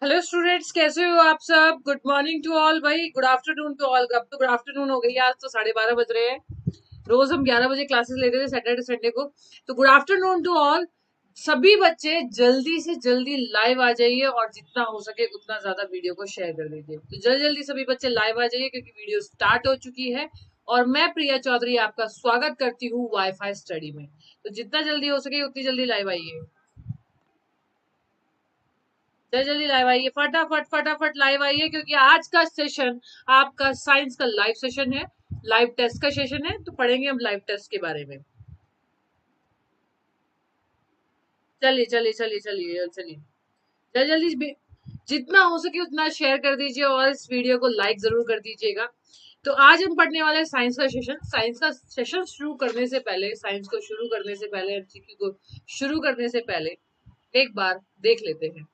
Hello students, कैसे हो आप सब। Good morning to all. भाई गुड आफ्टरनून टू ऑल। अब तो गुड आफ्टरनून हो गई है, आज तो 12:30 बज रहे हैं। रोज हम 11 बजे क्लासेस लेते थे सैटरडे संडे को। तो गुड आफ्टरनून टू ऑल। सभी बच्चे जल्दी से जल्दी लाइव आ जाइए और जितना हो सके उतना ज्यादा वीडियो को शेयर कर दीजिए। तो जल्दी जल्दी सभी बच्चे लाइव आ जाइए क्योंकि वीडियो स्टार्ट हो चुकी है। और मैं प्रिया चौधरी आपका स्वागत करती हूँ वाईफाई स्टडी में। तो जितना जल्दी हो सके उतनी जल्दी लाइव आइए। जल्दी जल्दी लाइव आइए, फटाफट फटाफट लाइव आइए क्योंकि आज का सेशन आपका साइंस का लाइव सेशन है। लाइव टेस्ट का सेशन है, तो पढ़ेंगे हम लाइव टेस्ट के बारे में। चलिए चलिए चलिए चलिए चलिए, जल्दी जल्दी जितना हो सके उतना शेयर कर दीजिए और इस वीडियो को लाइक जरूर कर दीजिएगा। तो आज हम पढ़ने वाले हैं साइंस का सेशन। साइंस का सेशन शुरू करने से पहले, साइंस को शुरू करने से पहले, एमसीक्यू को शुरू करने से पहले एक बार देख लेते हैं।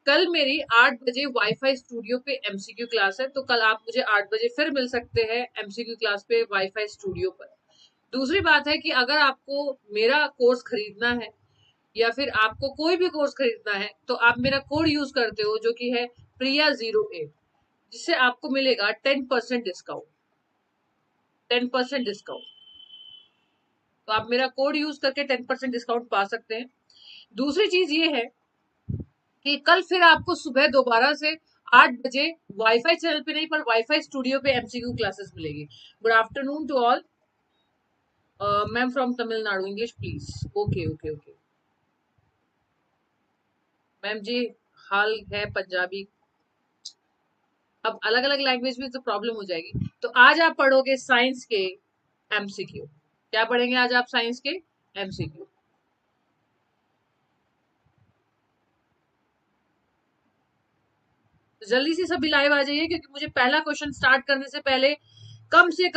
कल मेरी 8 बजे वाईफाई स्टूडियो पे एमसीक्यू क्लास है, तो कल आप मुझे 8 बजे फिर मिल सकते हैं एमसीक्यू क्लास पे वाईफाई स्टूडियो पर। दूसरी बात है कि अगर आपको मेरा कोर्स खरीदना है या फिर आपको कोई भी कोर्स खरीदना है तो आप मेरा कोड यूज करते हो जो कि है प्रिया08, जिससे आपको मिलेगा 10% डिस्काउंट। 10% डिस्काउंट। तो आप मेरा कोड यूज करके 10% डिस्काउंट पा सकते हैं। दूसरी चीज ये है कि कल फिर आपको सुबह दोबारा से 8 बजे वाईफाई चैनल पे नहीं पर वाईफाई स्टूडियो पे एमसीक्यू क्लासेस मिलेगी। Good afternoon to all. Ma'am from Tamil Nadu, English please. Okay okay okay ma'am ji. हाल है पंजाबी। अब अलग अलग लैंग्वेज में तो प्रॉब्लम हो जाएगी। तो आज आप पढ़ोगे साइंस के एमसीक्यू। क्या पढ़ेंगे आज आप? साइंस के एमसीक्यू। तो जल्दी से सभी लाइव आ जाइए क्योंकि मुझे पहला क्वेश्चन स्टार्ट करने से पहले कम से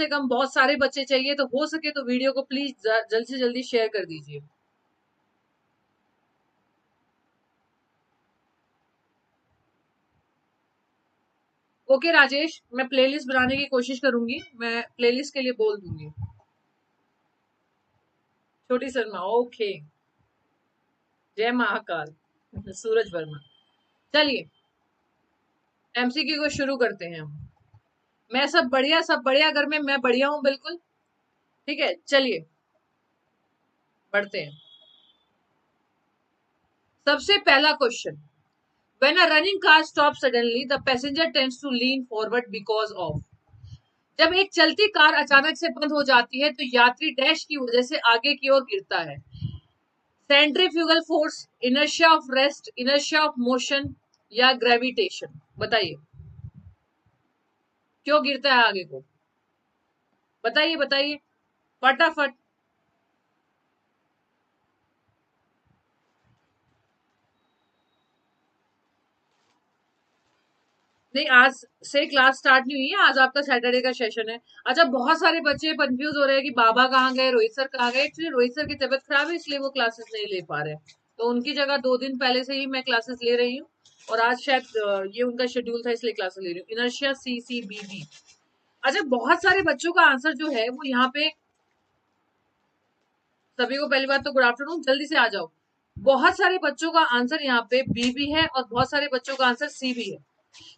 कम बहुत सारे बच्चे चाहिए। तो हो सके तो वीडियो को प्लीज जल्दी से जल्दी शेयर कर दीजिए। ओके राजेश, मैं प्लेलिस्ट बनाने की कोशिश करूंगी, मैं प्लेलिस्ट के लिए बोल दूंगी। छोटी शर्मा, ओके। जय महाकाल। सूरज वर्मा। चलिए एमसीक्यू को शुरू करते हैं हम। मैं सब बढ़िया, सब बढ़िया। घर में मैं बढ़िया हूँ बिल्कुल। ठीक है, चलिए पढ़ते हैं। सबसे पहला question. When a running car stops suddenly, the passenger tends to lean forward because of। जब एक चलती कार अचानक से बंद हो जाती है तो यात्री डैश की वजह से आगे की ओर गिरता है। Centrifugal force, inertia of rest, inertia of motion या ग्रेविटेशन। बताइए क्यों गिरता है आगे को। बताइए बताइए फटाफट। नहीं, आज से क्लास स्टार्ट नहीं हुई है, आज आपका सैटरडे का सेशन है। अच्छा, बहुत सारे बच्चे कंफ्यूज हो रहे हैं कि बाबा कहाँ गए, रोहित सर कहाँ गए। एक्चुअली रोहित सर की तबीयत खराब है इसलिए वो क्लासेस नहीं ले पा रहे हैं। तो उनकी जगह 2 दिन पहले से ही मैं क्लासेस ले रही हूँ। और आज शायद ये उनका शेड्यूल था इसलिए क्लासेस ले रही हूँ। Inertia CCBB। अच्छा, बहुत सारे बच्चों का आंसर जो है वो यहाँ पे। सभी को पहली बात तो गुड आफ्टरनून, जल्दी से आ जाओ। बहुत सारे बच्चों का आंसर यहाँ पे बी भी है और बहुत सारे बच्चों का आंसर सी भी है।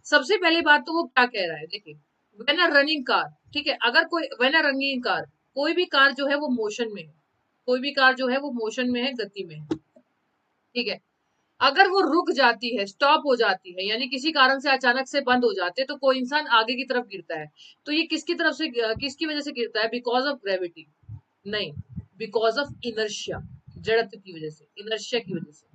सबसे पहली बात तो वो क्या कह रहा है, देखिए। वेन अ रनिंग कार, ठीक है, अगर कोई वेन अ रनिंग कार, कोई भी कार जो है वो मोशन में है। कोई भी कार जो है वो मोशन में है, गति में है। ठीक है। अगर वो रुक जाती है, स्टॉप हो जाती है, यानी किसी कारण से अचानक से बंद हो जाते हैं तो कोई इंसान आगे की तरफ गिरता है। तो ये किसकी तरफ से, किसकी वजह से गिरता है? Because of gravity? नहीं, बिकॉज ऑफ इनर्शिया। जड़त्व की वजह से, इनर्शिया की वजह से,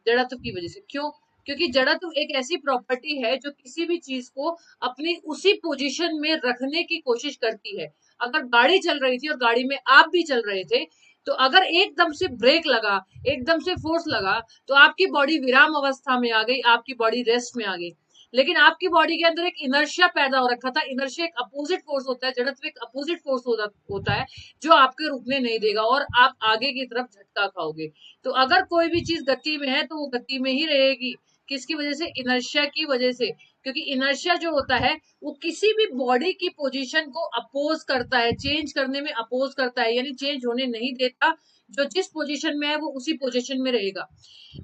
जड़त्व की वजह से। क्यों? क्योंकि जड़त्व एक ऐसी प्रॉपर्टी है जो किसी भी चीज को अपनी उसी पोजीशन में रखने की कोशिश करती है। अगर गाड़ी चल रही थी और गाड़ी में आप भी चल रहे थे, तो अगर एकदम से ब्रेक लगा, एकदम से फोर्स लगा, तो आपकी बॉडी विराम अवस्था में आ गई, आपकी बॉडी रेस्ट में आ गई। लेकिन आपकी बॉडी के अंदर एक इनर्शिया पैदा हो रखा था। इनर्शिया एक अपोजिट फोर्स होता है, जड़त्व एक अपोजिट फोर्स होता है जो आपके रुकने नहीं देगा और आप आगे की तरफ झटका खाओगे। तो अगर कोई भी चीज गति में है तो वो गति में ही रहेगी। किसकी वजह से? इनर्शिया की वजह से। क्योंकि इनर्शिया जो होता है वो किसी भी बॉडी की पोजीशन को अपोज करता है, चेंज करने में अपोज करता है, यानी चेंज होने नहीं देता। जो जिस पोजीशन में है वो उसी पोजीशन में रहेगा।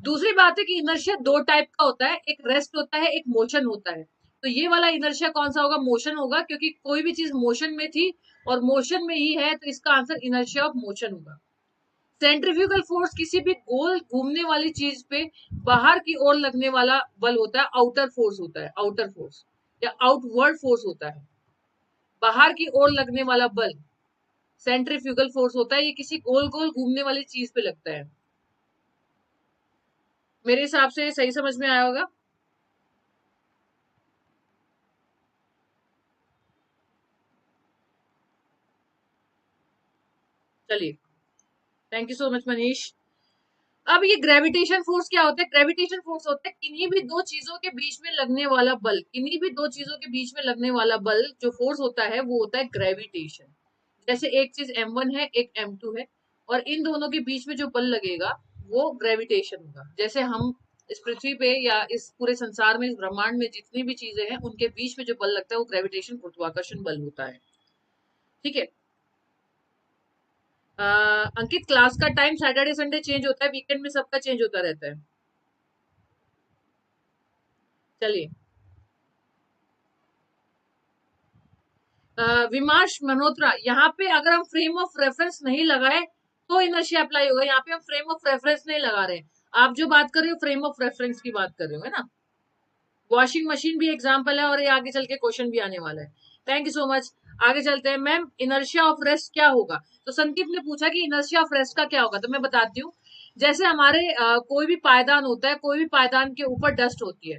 दूसरी बात है कि इनर्शिया दो टाइप का होता है, एक रेस्ट होता है, एक मोशन होता है। तो ये वाला इनर्शिया कौन सा होगा? मोशन होगा, क्योंकि कोई भी चीज मोशन में थी और मोशन में ही है, तो इसका आंसर इनर्शिया ऑफ मोशन होगा। सेंट्रीफ्यूगल फोर्स किसी भी गोल घूमने वाली चीज पे बाहर की ओर लगने वाला बल होता है, आउटर फोर्स होता है, आउटर फोर्स या आउटवर्ड फोर्स होता है। बाहर की ओर लगने वाला बल सेंट्रीफ्यूगल फोर्स होता है, ये किसी गोल गोल घूमने वाली चीज पे लगता है। मेरे हिसाब से सही समझ में आया होगा। चलिए, thank you so much Manish. अब ये ग्रेविटेशन फोर्स क्या होता है? ग्रेविटेशन फोर्स होता है किन्हीं भी दो चीजों के बीच में लगने वाला बल, किन्हीं भी दो चीजों के बीच में लगने वाला बल जो फोर्स होता है वो होता है ग्रेविटेशन। जैसे एक चीज M1 है, एक M2 है, और इन दोनों के बीच में जो बल लगेगा वो ग्रेविटेशन होगा। जैसे हम इस पृथ्वी पे या इस पूरे संसार में, इस ब्रह्मांड में जितनी भी चीजें हैं उनके बीच में जो बल लगता है वो ग्रेविटेशन, गुरुत्वाकर्षण बल होता है। ठीक है। अंकित, क्लास का टाइम सैटरडे संडे चेंज होता है, वीकेंड में सबका चेंज होता रहता है। चलिए, विमाश मल्होत्रा, यहाँ पे अगर हम फ्रेम ऑफ रेफरेंस नहीं लगाए तो इनर्शिया अप्लाई होगा। यहाँ पे हम फ्रेम ऑफ रेफरेंस नहीं लगा रहे हैं। आप जो बात कर रहे हो फ्रेम ऑफ रेफरेंस की बात कर रहे हो, है ना। वॉशिंग मशीन भी एग्जाम्पल है और ये आगे चल के क्वेश्चन भी आने वाला है। Thank you so much. आगे चलते हैं। मैम, इनर्शिया ऑफ रेस्ट क्या होगा? तो संदीप ने पूछा कि इनर्शिया ऑफ रेस्ट का क्या होगा, तो मैं बताती हूँ। जैसे हमारे कोई भी पायदान होता है, कोई भी पायदान के ऊपर डस्ट होती है,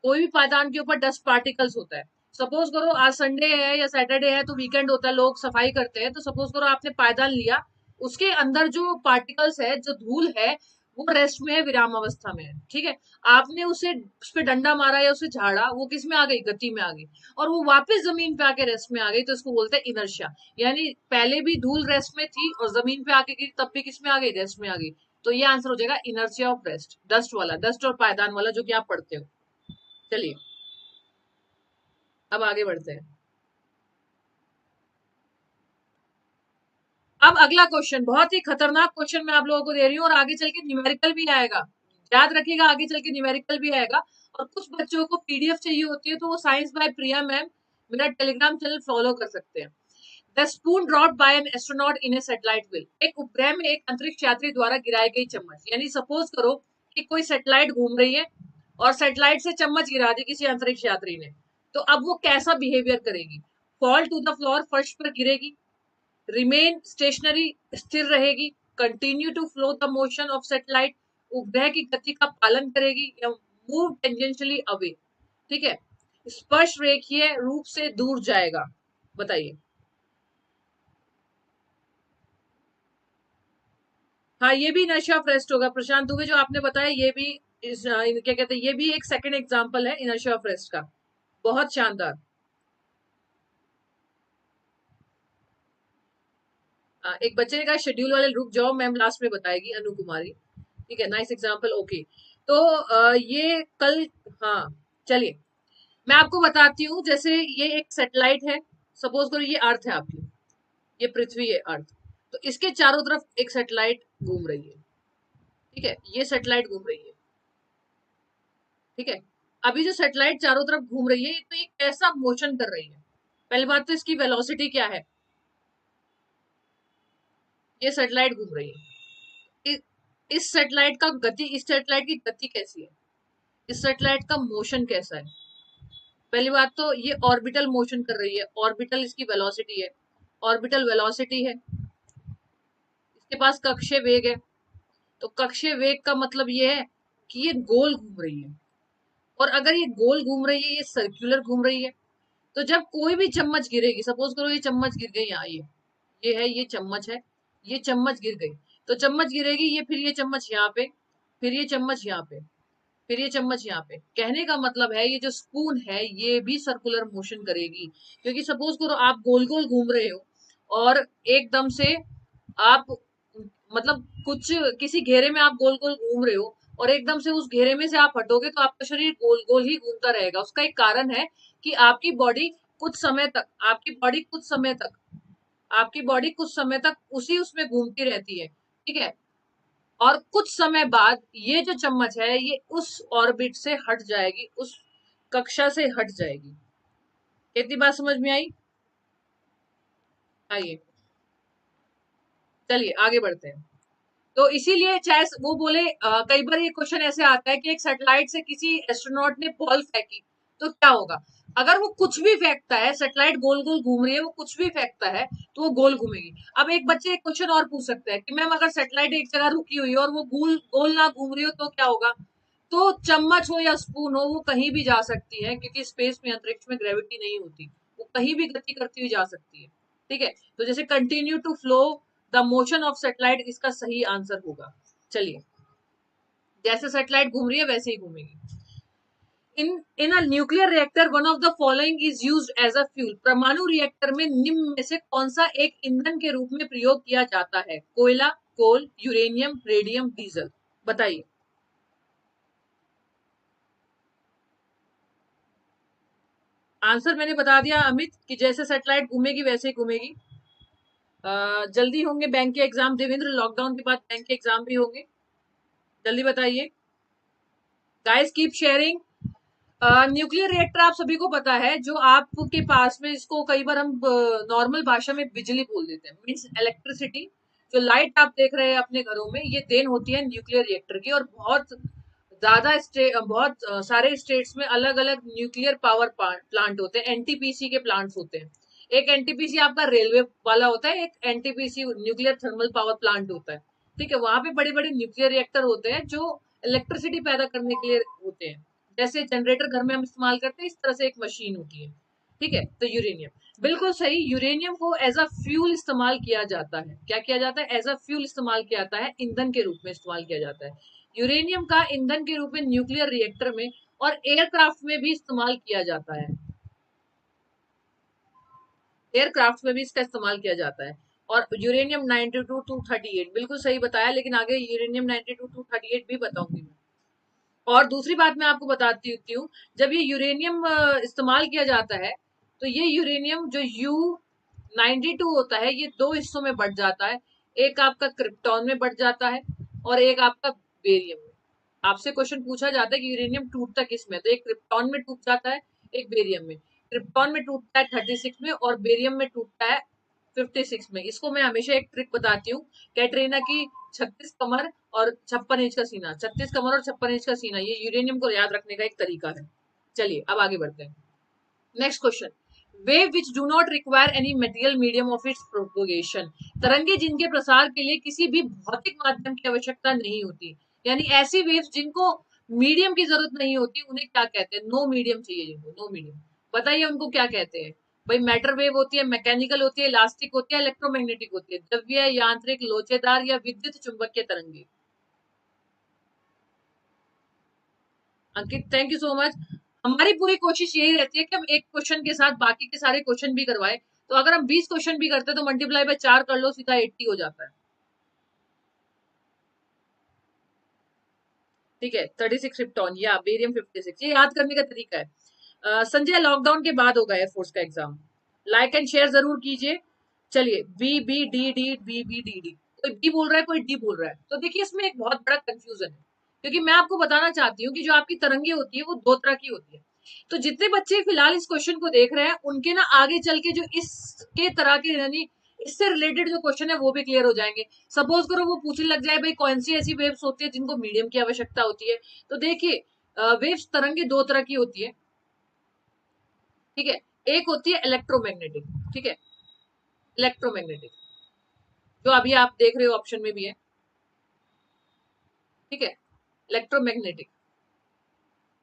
कोई भी पायदान के ऊपर डस्ट पार्टिकल्स होता है। सपोज करो आज संडे है या सैटरडे है तो वीकेंड होता है, लोग सफाई करते हैं। तो सपोज करो आपने पायदान लिया, उसके अंदर जो पार्टिकल्स है, जो धूल है, वो रेस्ट में है, विराम अवस्था में है। ठीक है। आपने उसे, उस पर डंडा मारा या उसे झाड़ा, वो किस में आ गई? गति में आ गई, और वो वापस जमीन पे आके रेस्ट में आ गई, तो इसको बोलते हैं इनर्शिया। यानी पहले भी धूल रेस्ट में थी और जमीन पे आके गिरी, तब भी किस में आ गई? रेस्ट में आ गई। तो ये आंसर हो जाएगा इनर्शिया ऑफ रेस्ट, डस्ट वाला, डस्ट और पायदान वाला जो कि आप पढ़ते हो। चलिए, अब आगे बढ़ते हैं। अब अगला क्वेश्चन, बहुत ही खतरनाक क्वेश्चन मैं आप लोगों को दे रही हूँ, और आगे चल के न्यूमेरिकल भी आएगा। याद रखिएगा, आगे चल के न्यूमेरिकल भी आएगा। और कुछ बच्चों को पीडीएफ चाहिए होती है, तो वो साइंस बाय प्रिया मैम मेरा टेलीग्राम चैनल फॉलो कर सकते हैं। The spoon dropped by an astronaut in a satellite will, एक उपग्रह में एक अंतरिक्ष यात्री द्वारा गिराई गई चम्मच। यानी सपोज करो कि कोई सैटेलाइट घूम रही है और सैटेलाइट से चम्मच गिरा दी किसी अंतरिक्ष यात्री ने, तो अब वो कैसा बिहेवियर करेगी? फॉल टू द फ्लोर, फर्श पर गिरेगी, रिमेन स्टेशनरी, स्थिर रहेगी, continue to flow the motion of satellite, उपग्रह की गति का पालन करेगी, या मूव टेंजेंशियली अवे, ठीक है, स्पर्श रेखीय रूप से दूर जाएगा। बताइए। हाँ, ये भी इनर्शिया ऑफ रेस्ट होगा। प्रशांत दुबे जो आपने बताया, ये भी इस क्या कहते हैं, ये भी एक सेकंड एग्जांपल है इनर्शिया ऑफ रेस्ट का। बहुत शानदार। एक बच्चे ने कहा शेड्यूल वाले रुक जाओ, मैम लास्ट में बताएगी, अनु कुमारी। ठीक है, नाइस एग्जांपल, ओके। तो ये कल, हाँ, चलिए मैं आपको बताती हूँ। जैसे ये एक सैटेलाइट है, सपोज करो ये अर्थ है आपकी, ये पृथ्वी है, अर्थ। तो इसके चारों तरफ एक सैटेलाइट घूम रही है। ठीक है, ये सैटेलाइट घूम रही है। ठीक है। अभी जो सैटेलाइट चारों तरफ घूम रही है, तो ये कैसा मोशन कर रही है? पहली बात तो इसकी वेलोसिटी क्या है? ये सैटेलाइट घूम रही है, इस सैटेलाइट का गति, इस सैटेलाइट की गति कैसी है? इस सैटेलाइट का मोशन कैसा है? पहली बात तो ये ऑर्बिटल मोशन कर रही है, ऑर्बिटल इसकी वेलोसिटी है, ऑर्बिटल वेलोसिटी है। इसके पास कक्षीय वेग है, तो कक्षीय वेग का मतलब ये है कि ये गोल घूम रही है। और अगर ये गोल घूम रही है, ये सर्कुलर घूम रही है, तो जब कोई भी चम्मच गिरेगी, सपोज करो ये चम्मच गिर गई यहाँ, ये है, ये चम्मच है, ये चम्मच गिर गई, तो चम्मच गिरेगी, ये फिर ये चम्मच यहाँ पे, फिर ये चम्मच यहाँ पे, फिर ये चम्मच यहाँ पे। कहने का मतलब है ये जो स्पून है ये भी सर्कुलर मोशन करेगी, क्योंकि सपोज करो आप गोल गोल घूम रहे हो और एकदम से आप, मतलब कुछ किसी घेरे में आप गोल गोल घूम रहे हो और एकदम से उस घेरे में से आप हटोगे तो आपका शरीर गोल गोल ही घूमता रहेगा। उसका एक कारण है कि आपकी बॉडी कुछ समय तक, आपकी बॉडी कुछ समय तक उसी उसमें घूमती रहती है। ठीक है, और कुछ समय बाद ये जो चम्मच है ये उस ऑर्बिट से हट जाएगी, उस कक्षा से हट जाएगी। कितनी बात समझ में आई? आइए चलिए आगे बढ़ते हैं। तो इसीलिए चाहे वो बोले कई बार ये क्वेश्चन ऐसे आता है कि एक सैटेलाइट से किसी एस्ट्रोनॉट ने बॉल फेंकी तो क्या होगा? अगर वो कुछ भी फेंकता है, सैटेलाइट गोल गोल घूम रही है, वो कुछ भी फेंकता है तो वो गोल घूमेगी। अब एक बच्चे एक क्वेश्चन और पूछ सकते हैं कि मैम अगर सैटेलाइट एक जगह रुकी हुई है और वो गोल गोल ना घूम रही हो तो क्या होगा? तो चम्मच हो या स्पून हो वो कहीं भी जा सकती है, क्योंकि स्पेस में, अंतरिक्ष में ग्रेविटी नहीं होती, वो कहीं भी गति करती हुई जा सकती है। ठीक है, तो जैसे continue to flow the motion of satellite इसका सही आंसर होगा। चलिए, जैसे सैटेलाइट घूम रही है वैसे ही घूमेगी। In a nuclear reactor one of the following is used as a fuel. परमाणु रिएक्टर में निम्न में से कौन सा एक ईंधन के रूप में प्रयोग किया जाता है? कोयला, कोल, यूरेनियम, रेडियम, डीजल। बताइए। आंसर मैंने बता दिया अमित, कि जैसे सैटेलाइट घूमेगी वैसे ही घूमेगी। जल्दी होंगे बैंक के एग्जाम देवेंद्र, लॉकडाउन के बाद बैंक के एग्जाम भी होंगे, जल्दी बताइए। Guys keep sharing. Nuclear reactor आप सभी को पता है, जो आपके पास में, इसको कई बार हम नॉर्मल भाषा में बिजली बोल देते हैं, मीन्स इलेक्ट्रिसिटी। जो लाइट आप देख रहे हैं अपने घरों में, ये देन होती है न्यूक्लियर रिएक्टर की। और बहुत ज्यादा बहुत सारे स्टेट्स में अलग अलग न्यूक्लियर पावर प्लांट होते हैं, एनटीपीसी के प्लांट्स होते हैं। एक एनटीपीसी आपका रेलवे वाला होता है, एक NTPC nuclear thermal power plant होता है। ठीक है, वहां पे बड़े बड़े न्यूक्लियर रिएक्टर होते हैं जो इलेक्ट्रिसिटी पैदा करने के लिए होते हैं। जैसे जनरेटर घर में हम इस्तेमाल करते हैं, इस तरह से एक मशीन होती है। ठीक है, तो यूरेनियम बिल्कुल सही। यूरेनियम को एज अ फ्यूल इस्तेमाल किया जाता है। क्या किया जाता है? एज अ फ्यूल इस्तेमाल किया जाता है, ईंधन के रूप में इस्तेमाल किया जाता है। यूरेनियम का ईंधन के रूप में न्यूक्लियर रिएक्टर में और एयरक्राफ्ट में भी इस्तेमाल किया जाता है। एयरक्राफ्ट में भी इसका इस्तेमाल किया जाता है। और यूरेनियम 92-238 बिल्कुल सही बताया, लेकिन आगे यूरेनियम 92-238 भी बताऊंगी मैं। और दूसरी बात मैं आपको बताती हूँ, जब ये यूरेनियम इस्तेमाल किया जाता है तो ये यूरेनियम जो U92 होता है, ये दो हिस्सों में बढ़ जाता है। एक आपका क्रिप्टॉन में बढ़ जाता है और एक आपका बेरियम में। आपसे क्वेश्चन पूछा जाता है कि यूरेनियम टूटता किस में, तो एक क्रिप्टॉन में टूट जाता है, एक बेरियम में। क्रिप्टॉन में टूटता है 36 में और बेरियम में टूटता है 56 में। इसको मैं हमेशा एक ट्रिक बताती हूँ, कैटरीना की 36 कमर और 56 इंच का सीना, 36 कमर और 56 इंच का सीना, ये यूरेनियम को याद रखने का एक तरीका है। चलिए अब आगे बढ़ते हैं। Next question, wave which do not require any material medium of its propagation. तरंगे जिनके प्रसार के लिए किसी भी भौतिक माध्यम की आवश्यकता नहीं होती, यानी ऐसी वेव्स जिनको मीडियम की जरूरत नहीं होती, उन्हें क्या कहते हैं? नो मीडियम चाहिए जिनको, नो मीडियम। बताइए उनको क्या कहते हैं? भाई मैटर वेव होती है, मैकेनिकल होती है, इलास्टिक होती है, इलेक्ट्रोमैग्नेटिक होती है, द्रव्य, यांत्रिक, लोचेदार या विद्युत चुंबकीय तरंगे। अंकित थैंक यू सो मच। हमारी पूरी कोशिश यही रहती है कि हम एक क्वेश्चन के साथ बाकी के सारे क्वेश्चन भी करवाए। तो अगर हम 20 क्वेश्चन भी करते हैं तो मल्टीप्लाई बाय 4 कर लो, सीधा 80 हो जाता है। ठीक है, 36 क्रिप्टॉन या बेरियम 56, ये याद करने का तरीका है। संजय लॉकडाउन के बाद होगा एयरफोर्स का एग्जाम। लाइक एंड शेयर जरूर कीजिए। चलिए, B B D D B B D D, कोई बी बोल रहा है, कोई डी बोल रहा है, तो देखिए इसमें एक बहुत बड़ा कंफ्यूजन है, क्योंकि मैं आपको बताना चाहती हूँ कि जो आपकी तरंगे होती है वो दो तरह की होती है। तो जितने बच्चे फिलहाल इस क्वेश्चन को देख रहे हैं, उनके ना आगे चल के जो इसके तरह के, यानी इससे रिलेटेड जो क्वेश्चन है वो भी क्लियर हो जाएंगे। सपोज करो वो पूछने लग जाए भाई कौन सी ऐसी वेव्स होती है जिनको मीडियम की आवश्यकता होती है, तो देखिए वेव्स, तरंगे दो तरह की होती है। ठीक है, एक होती है इलेक्ट्रोमैग्नेटिक। ठीक है, इलेक्ट्रोमैग्नेटिक जो अभी आप देख रहे हो ऑप्शन में भी है। ठीक है, इलेक्ट्रोमैग्नेटिक।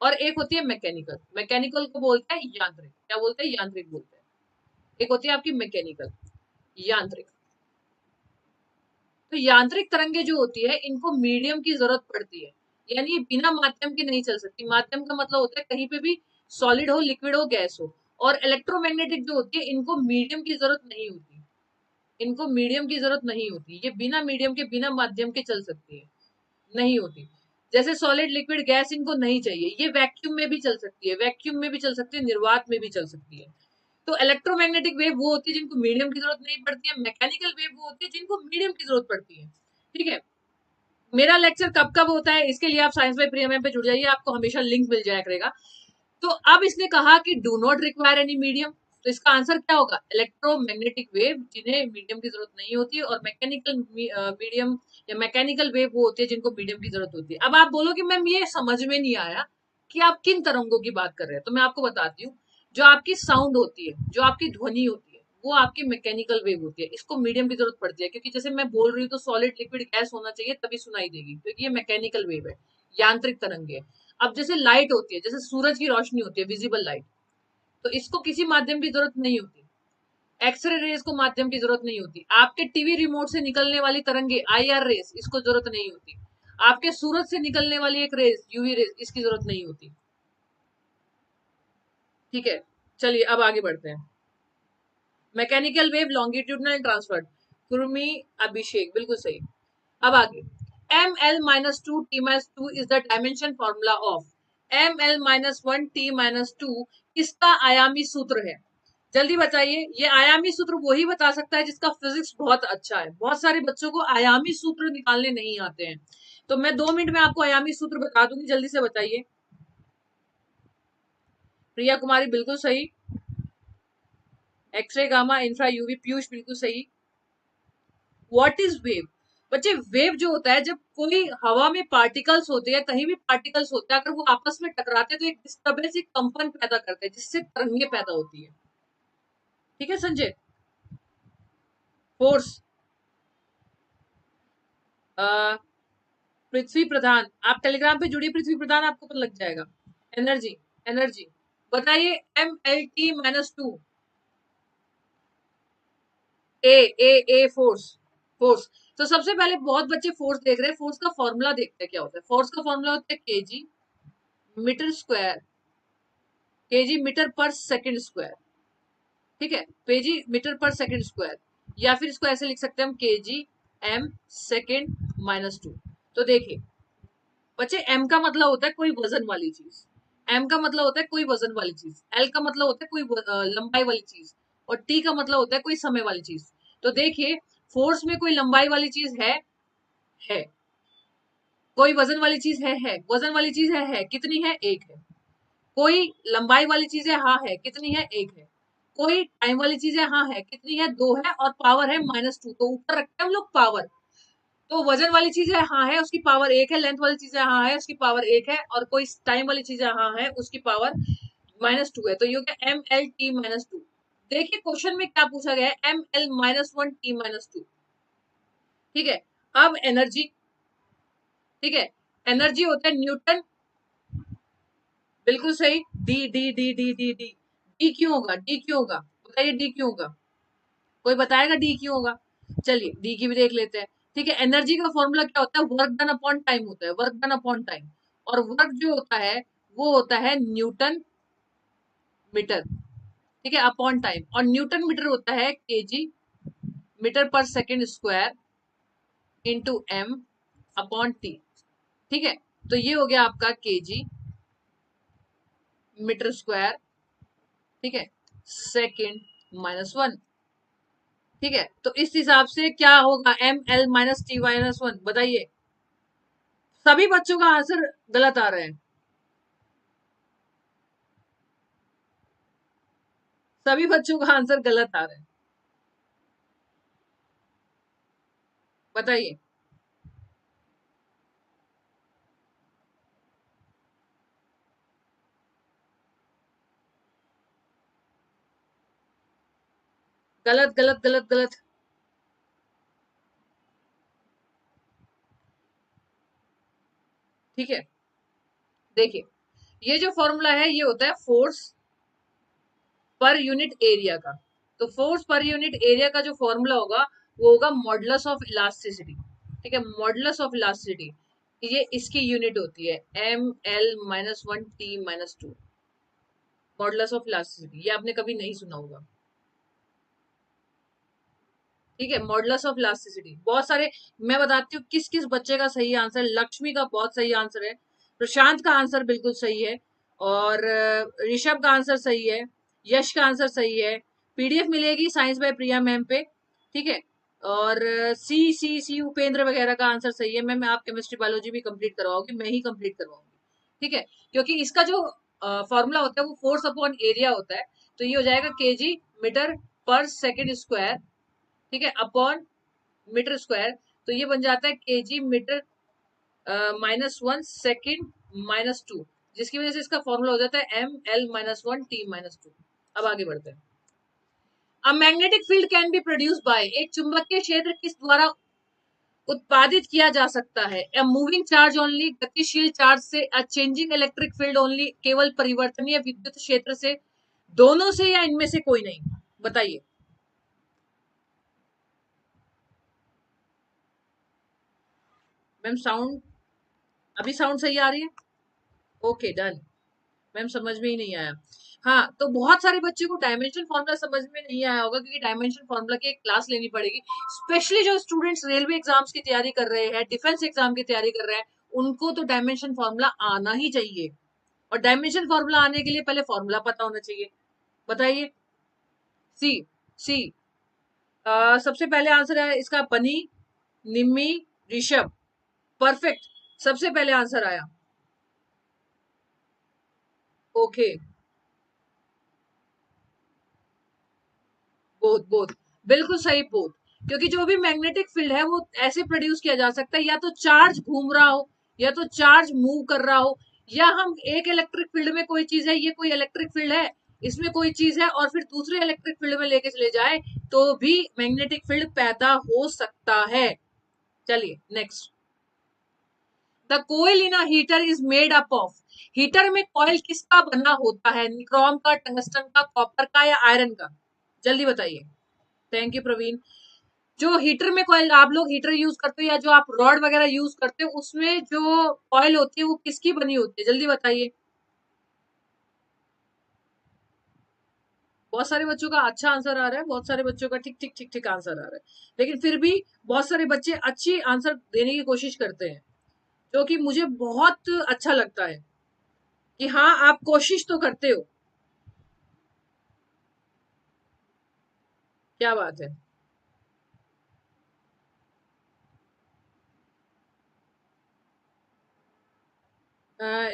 और एक होती है मैकेनिकल। मैकेनिकल को बोलते हैं यांत्रिक। क्या बोलते हैं? यांत्रिक बोलते हैं। एक होती है आपकी मैकेनिकल, यांत्रिक। तो यांत्रिक तरंगे जो होती है, इनको मीडियम की जरूरत पड़ती है, यानी ये बिना माध्यम के नहीं चल सकती। माध्यम का मतलब होता है कहीं पे भी सॉलिड हो, लिक्विड हो, गैस हो। और इलेक्ट्रोमैग्नेटिक जो होती है, इनको मीडियम की जरूरत नहीं होती, इनको मीडियम की जरूरत नहीं होती, ये बिना मीडियम के, बिना माध्यम के चल सकती है, नहीं होती। जैसे सॉलिड, लिक्विड, गैस, इनको नहीं चाहिए, ये वैक्यूम में भी चल सकती है, वैक्यूम में भी चल सकती है, निर्वात में भी चल सकती है। तो इलेक्ट्रोमैग्नेटिक वेव वो होती है जिनको मीडियम की जरूरत नहीं पड़ती है, मैकेनिकल वेव वो होती है जिनको मीडियम की जरूरत पड़ती है। ठीक है, मेरा लेक्चर कब कब होता है इसके लिए आप साइंस बाय प्रिया मैम पे जुड़ जाइए, आपको हमेशा लिंक मिल जाया करेगा। तो अब इसने कहा कि do not require any medium, तो इसका आंसर क्या होगा, इलेक्ट्रोमैग्नेटिक वेव जिन्हें मीडियम की जरूरत नहीं होती है, और मैकेनिकल मीडियम या मैकेनिकल वेव वो होती है जिनको मीडियम की जरूरत होती है। अब आप बोलो कि मैम ये समझ में नहीं आया कि आप किन तरंगों की बात कर रहे हैं, तो मैं आपको बताती हूँ। जो आपकी साउंड होती है, जो आपकी ध्वनि होती है, वो आपकी मैकेनिकल वेव होती है, इसको मीडियम की जरूरत पड़ती है, क्योंकि जैसे मैं बोल रही हूँ तो सॉलिड लिक्विड गैस होना चाहिए तभी सुनाई देगी, क्योंकि ये मैकेनिकल वेव है, यांत्रिक तरंग है। अब जैसे लाइट होती है, जैसे सूरज की रोशनी होती है, विजिबल लाइट, तो इसको किसी माध्यम की जरूरत नहीं होती। एक्सरे रेज को माध्यम की जरूरत नहीं होती। आपके टीवी रिमोट से निकलने वाली तरंगे IR रेज, इसको जरूरत नहीं होती। आपके सूरज से निकलने वाली एक रेज UV रेज, इसकी जरूरत नहीं होती। ठीक है, चलिए अब आगे बढ़ते हैं। Mechanical wave longitudinal transfer, Kurmi Abhishek, बिल्कुल सही। अब आगे, ML-2 T-2 is the dimension formula of ML-1 T-2 किसका आयामी सूत्र है? जल्दी बताइए, ये आयामी सूत्र वही बता सकता है जिसका फिजिक्स बहुत अच्छा है। बहुत सारे बच्चों को आयामी सूत्र निकालने नहीं आते हैं, तो मैं 2 मिनट में आपको आयामी सूत्र बता दूंगी, जल्दी से बताइए। प्रिया कुमारी बिल्कुल सही, x-ray gamma infra UV Piyush बिल्कुल सही। What is wave? बच्चे वेव जो होता है, जब कोई हवा में पार्टिकल्स होते हैं, कहीं भी पार्टिकल्स होते हैं, अगर वो आपस में टकराते हैं तो एक डिस्टर्बेंस, एक कंपन पैदा करते हैं, जिससे तरंगे पैदा होती है। ठीक है संजय। फोर्स, पृथ्वी प्रधान, आप टेलीग्राम पे जुड़िए, पृथ्वी प्रधान आपको पता लग जाएगा। एनर्जी, एनर्जी बताइए, MLT-2, ए फोर्स, फोर्स। तो सबसे पहले बहुत बच्चे फोर्स देख रहे हैं, फोर्स का फॉर्मूला देखते हैं क्या होता है। फोर्स का फॉर्मूला होता है KG metre square, KG metre per second square. ठीक है, KG metre per second square, या फिर इसको ऐसे लिख सकते हैं हम, केजी एम सेकंड -2। तो देखिए बच्चे, एम का मतलब होता है कोई वजन वाली चीज, एम का मतलब होता है कोई वजन वाली चीज, एल का मतलब होता है कोई लंबाई वाली चीज, और टी का मतलब होता है कोई समय वाली चीज। तो देखिए, फोर्स में कोई लंबाई वाली चीज है, कोई वजन वाली चीज है, वजन वाली चीज है, कितनी है, एक है। कोई लंबाई वाली चीज है, हाँ है, कितनी है, एक है। कोई टाइम वाली चीज है, हाँ है, कितनी है, 2 है, और पावर है -2, तो ऊपर रखते हैं हम लोग पावर। तो वजन वाली चीज है, हाँ है, उसकी पावर 1 है। लेंथ वाली चीज है, हाँ है, उसकी पावर 1 है। और कोई टाइम वाली चीज है, हाँ है, उसकी पावर -2 है। तो ये हो गया MLT-2। देखिए क्वेश्चन में क्या पूछा गया है, ML-1 T-2। ठीक है, अब एनर्जी, ठीक है, एनर्जी होता है न्यूटन, बिल्कुल सही। D D D D D D D क्यों होगा, डी क्यों होगा, बताइए डी क्यों होगा, कोई बताएगा डी क्यों होगा? चलिए डी की भी देख लेते हैं। ठीक है, एनर्जी का फॉर्मूला क्या होता है, वर्क डन अपॉन टाइम होता है, वर्क डन अपॉन टाइम। और वर्क जो होता है वो होता है न्यूटन मीटर, ठीक है, अपॉन टाइम। और न्यूटन मीटर होता है KG metre per second square into M upon T. ठीक है, तो ये हो गया आपका केजी मीटर स्क्वायर, ठीक है, सेकंड -1। ठीक है, तो इस हिसाब से क्या होगा, ML-T-1, बताइए। सभी बच्चों का आंसर गलत आ रहा है, सभी बच्चों का आंसर गलत आ रहा है, बताइए। गलत गलत गलत गलत। ठीक है, देखिए, ये जो फॉर्मूला है ये होता है फोर्स पर यूनिट एरिया का। तो फोर्स पर यूनिट एरिया का जो फॉर्मूला होगा वो होगा मॉडुलस ऑफ इलास्टिसिटी। ठीक है, मॉडुलस ऑफ इलास्टिसिटी, ये इसकी यूनिट होती है ML-1 T-2, modulus of elasticity. ये आपने कभी नहीं सुना होगा। ठीक है, मॉडुलस ऑफ इलास्टिसिटी बहुत सारे, मैं बताती हूँ किस किस बच्चे का सही आंसर। लक्ष्मी का बहुत सही आंसर है, प्रशांत का आंसर बिल्कुल सही है, और ऋषभ का आंसर सही है, यश का आंसर सही है। PDF मिलेगी साइंस बाय प्रिया मैम पे। ठीक है, और सी उपेंद्र वगैरह का आंसर सही है। मैं आप केमिस्ट्री बायोलॉजी भी कंप्लीट करवाओगी, मैं ही कंप्लीट करवाऊंगी, ठीक है, क्योंकि इसका जो फॉर्मूला होता है वो फोर्स अपॉन एरिया होता है। तो ये हो जाएगा केजी मीटर पर सेकेंड स्क्वायर, ठीक है, अपॉन मीटर स्क्वायर। तो ये बन जाता है केजी मीटर -1 सेकेंड -2, जिसकी वजह से इसका फॉर्मूला हो जाता है ml-1 t-2। अब आगे बढ़ते हैं। A magnetic field can be produce by, एक चुंबकीय क्षेत्र किस द्वारा उत्पादित किया जा सकता है? अ मूविंग चार्ज ओनली, गतिशील चार्ज से, अ चेंजिंग इलेक्ट्रिक फील्ड ओनली, केवल परिवर्तनीय विद्युत क्षेत्र से, दोनों से, या इनमें से कोई नहीं? बताइए। मैम साउंड, अभी साउंड सही आ रही है? Okay done. मैम समझ में ही नहीं आया। हाँ, तो बहुत सारे बच्चे को डायमेंशन फॉर्मूला समझ में नहीं आया होगा, क्योंकि डायमेंशन फॉर्मूला की एक क्लास लेनी पड़ेगी। स्पेशली जो स्टूडेंट्स रेलवे एग्जाम्स की तैयारी कर रहे हैं, डिफेंस एग्जाम की तैयारी कर रहे हैं, उनको तो डायमेंशन फॉर्मूला आना ही चाहिए। और डायमेंशन फॉर्मूला आने के लिए पहले फॉर्मूला पता होना चाहिए। बताइए। सी सी सबसे पहले आंसर है इसका बनी, निम्मी, ऋषभ। परफेक्ट, सबसे पहले आंसर आया। ओके, बोथ बोथ, बिल्कुल सही बोथ। क्योंकि जो भी मैग्नेटिक फील्ड है वो ऐसे प्रोड्यूस किया जा सकता है, या तो चार्ज घूम रहा हो, या तो चार्ज मूव कर रहा हो, या हम एक इलेक्ट्रिक फील्ड में कोई चीज है, ये कोई इलेक्ट्रिक फील्ड है, इसमें कोई चीज है, और फिर दूसरे इलेक्ट्रिक फील्ड में लेके चले जाए, तो भी मैग्नेटिक फील्ड पैदा हो सकता है। चलिए next. The coil in a heater is made up of, heater में कॉयल किसका बना होता है? निक्रोम का, टंगस्टन का, कॉपर का, या आयरन का? जल्दी बताइए। Thank you Praveen. जो हीटर में कॉयल, आप लोग हीटर यूज करते हो या जो आप रॉड वगैरह यूज करते हो, उसमें जो कॉयल होती है वो किसकी बनी होती है? जल्दी बताइए। बहुत सारे बच्चों का अच्छा आंसर आ रहा है, बहुत सारे बच्चों का ठीक ठीक ठीक ठीक आंसर आ रहा है, लेकिन फिर भी बहुत सारे बच्चे अच्छी आंसर देने की कोशिश करते हैं, जो कि मुझे बहुत अच्छा लगता है कि हाँ आप कोशिश तो करते हो। क्या बात है।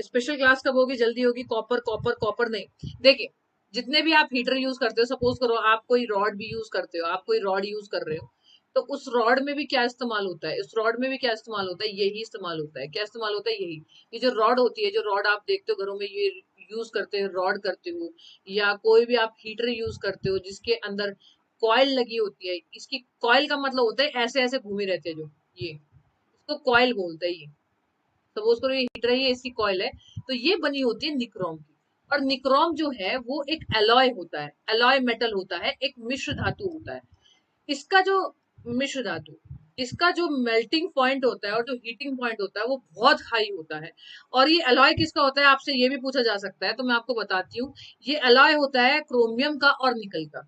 स्पेशल क्लास कब होगी? जल्दी होगी। कॉपर कॉपर कॉपर नहीं, देखिए, जितने भी आप हीटर यूज करते हो, सपोज करो आप कोई रॉड भी यूज करते हो, आप कोई रॉड यूज कर रहे हो, तो उस रॉड में भी क्या इस्तेमाल होता है? इस रॉड में भी क्या इस्तेमाल होता है? यही इस्तेमाल होता है। क्या इस्तेमाल होता है? यही। ये जो रॉड होती है, जो रॉड आप देखते हो घरों में, ये यूज करते हैं, रॉड करते हो, या कोई भी आप हीटर यूज करते हो जिसके अंदर कॉयल लगी होती है, इसकी कॉयल का मतलब होता है ऐसे ऐसे घूमे रहते हैं जो, ये इसको कॉयल बोलते हैं। ये सपोज करो ये हीटर है, ये इसकी कॉइल है, तो ये बनी होती है निक्रोम की। और निक्रोम जो है वो एक एलॉय होता है, एलॉय मेटल होता है, एक मिश्र धातु होता है। इसका जो मिश्र धातु, इसका जो मेल्टिंग पॉइंट होता है और जो हीटिंग पॉइंट होता है वो बहुत हाई होता है। और ये एलॉय किसका होता है आपसे ये भी पूछा जा सकता है, तो मैं आपको बताती हूँ। ये एलॉय होता है क्रोमियम का और निकल का,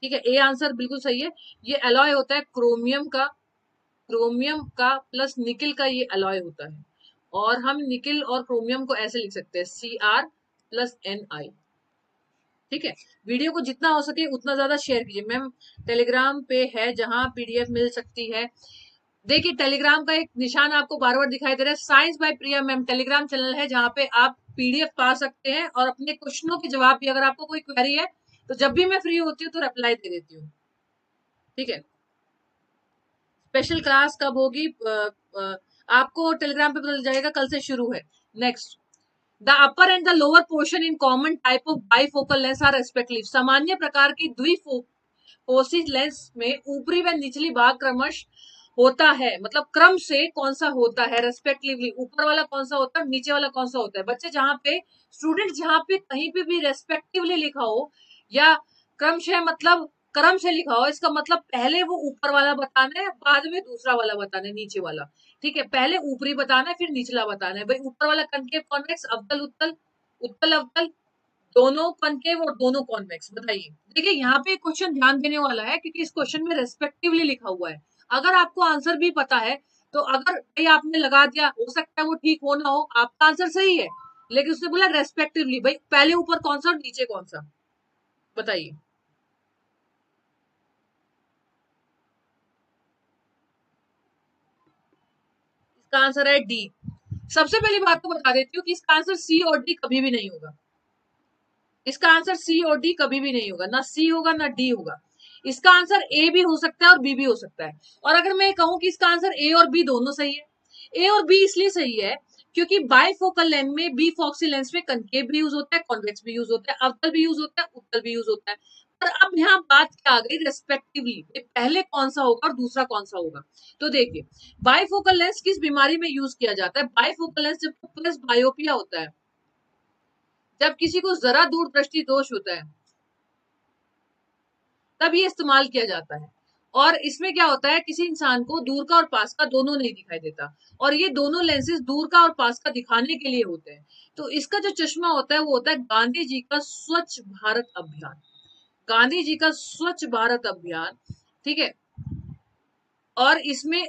ठीक है, ए आंसर बिल्कुल सही है। ये एलॉय होता है क्रोमियम का, क्रोमियम का प्लस निकिल का, ये अलॉय होता है। और हम निकिल और क्रोमियम को ऐसे लिख सकते हैं Cr+Ni। ठीक है, वीडियो को जितना हो सके उतना ज्यादा शेयर कीजिए। मैम टेलीग्राम पे है जहां पीडीएफ मिल सकती है। देखिए टेलीग्राम का एक निशान आपको बार बार दिखाई दे रहा है, science by Priya ma'am Telegram channel है, जहाँ पे आप पीडीएफ पा सकते हैं और अपने क्वेश्चनों के जवाब भी, अगर आपको कोई क्वेरी है तो जब भी मैं फ्री होती हूँ तो रिप्लाई दे देती हूँ। ठीक है, स्पेशल क्लास कब होगी? आपको टेलीग्राम पे पता चल जाएगा, कल से शुरू है। Next. The upper and the lower portion in common type of bifocal lens are respectively, सामान्य प्रकार की द्विफोकसी लेंस में ऊपरी व निचली भाग क्रमश होता है, मतलब क्रम से कौन सा होता है? रेस्पेक्टिवली, ऊपर वाला कौन सा होता है, नीचे वाला कौन सा होता है? बच्चे जहां पे, स्टूडेंट जहां पे कहीं पे भी रेस्पेक्टिवली लिखा हो या क्रमशः मतलब क्रम से लिखा हो, इसका मतलब पहले वो ऊपर वाला बताना है, बाद में दूसरा वाला बताना है, नीचे वाला। ठीक है, पहले ऊपरी बताना है, फिर निचला बताना है। भाई ऊपर वाला कनकेव कॉन्वेक्स, अवतल उत्तल, उत्तल अवतल, दोनों कनकेव और दोनों कॉन्वेक्स। बताइए। देखिए यहाँ पे क्वेश्चन ध्यान देने वाला है, क्योंकि इस क्वेश्चन में रेस्पेक्टिवली लिखा हुआ है। अगर आपको आंसर भी पता है, तो अगर भाई आपने लगा दिया, हो सकता है वो ठीक हो ना हो, आपका आंसर सही है, लेकिन उसने बोला रेस्पेक्टिवली, भाई पहले ऊपर कौन सा और नीचे कौन सा? बताइए। इसका आंसर है डी। सबसे पहली बात तो बता देती हूँ कि इसका आंसर सी और डी कभी भी नहीं होगा। इसका आंसर सी और डी कभी भी नहीं होगा, ना सी होगा ना डी होगा। इसका आंसर ए भी हो सकता है और बी भी हो सकता है। और अगर मैं कहूं कि इसका आंसर ए और बी दोनों सही है, ए और बी इसलिए सही है क्योंकि बाइफोकल लेंस में, बी फॉक्सी लेंस में कनकेव भी यूज होता है, कॉन्वेक्स भी यूज होता है, अवतल भी यूज होता है, उत्तल भी यूज होता है। पर अब यहाँ बात क्या आ गई, रेस्पेक्टिवली पहले कौन सा होगा और दूसरा कौन सा होगा। तो देखिए, बाइफोकल लेंस किस बीमारी में यूज किया जाता है। बाइफोकल लेंस जब प्लस बायोपिया होता है, जब किसी को जरा दूर दृष्टि दोष होता है, तब ये इस्तेमाल किया जाता है। और इसमें क्या होता है, किसी इंसान को दूर का और पास का दोनों नहीं दिखाई देता, और ये दोनों लेंसेज दूर का और पास का दिखाने के लिए होते हैं। तो इसका जो चश्मा होता है वो होता है गांधी जी का स्वच्छ भारत अभियान। गांधी जी का स्वच्छ भारत अभियान, ठीक है। और इसमें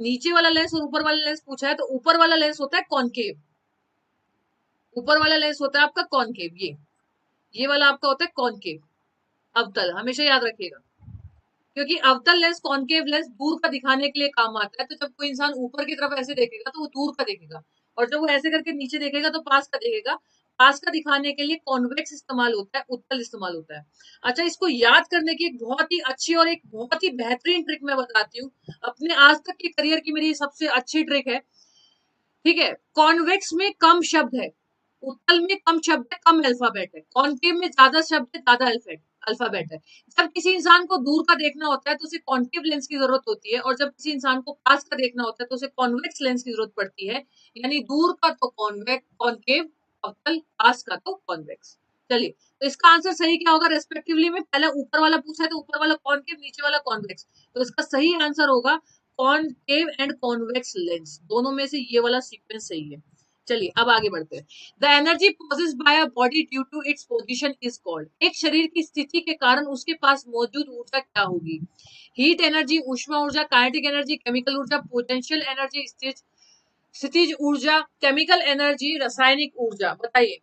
नीचे वाला लेंस और ऊपर वाला लेंस पूछा है, तो ऊपर वाला लेंस होता है कॉनकेव। ऊपर वाला लेंस होता है आपका कॉनकेव, ये वाला आपका होता है कॉनकेव, अवतल, हमेशा याद रखिएगा। क्योंकि अवतल लेंस, कॉनकेव लेंस दूर का दिखाने के लिए काम आता है। तो जब कोई इंसान ऊपर की तरफ ऐसे देखेगा तो वो दूर का देखेगा, और जब वो ऐसे करके नीचे देखेगा तो पास का देखेगा। पास का दिखाने के लिए कॉन्वेक्स इस्तेमाल होता है, उत्तल इस्तेमाल होता है। अच्छा, इसको याद करने की एक बहुत ही अच्छी और एक बहुत ही बेहतरीन ट्रिक मैं बताती हूँ। अपने आज तक के करियर की मेरी सबसे अच्छी ट्रिक है, ठीक है। कॉन्वेक्स में कम शब्द है, उत्तल में कम शब्द है, कम अल्फाबेट है। कॉन्केव में ज्यादा शब्द है, ज्यादा अल्फाबेट है। जब किसी इंसान को दूर का देखना होता है तो उसे कॉन्केव लेंस की जरूरत होती है, और जब किसी इंसान को पास का देखना होता है तो उसे कॉन्वेक्स लेंस की जरूरत पड़ती है। यानी दूर का तो कॉन्केव, अवतल, पास का तो कॉन्वेक्स। चलिए, तो इसका आंसर सही क्या होगा रेस्पेक्टिवली में, पहले ऊपर वाला पूछा है तो ऊपर वाला कॉन्केव, नीचे वाला कॉन्वेक्स। तो इसका सही आंसर होगा कॉनकेव एंड कॉन्वेक्स लेंस, दोनों में से ये वाला सीक्वेंस सही है। चलिए अब आगे बढ़ते हैं। The energy possessed by a body due to its position is called. एक शरीर की स्थिति के कारण उसके पास मौजूद ऊर्जा क्या होगी। हीट एनर्जी, ऊष्मा ऊर्जा, काइनेटिक एनर्जी, केमिकल ऊर्जा, पोटेंशियल एनर्जी, स्थितिज ऊर्जा, केमिकल एनर्जी, रासायनिक ऊर्जा। बताइए।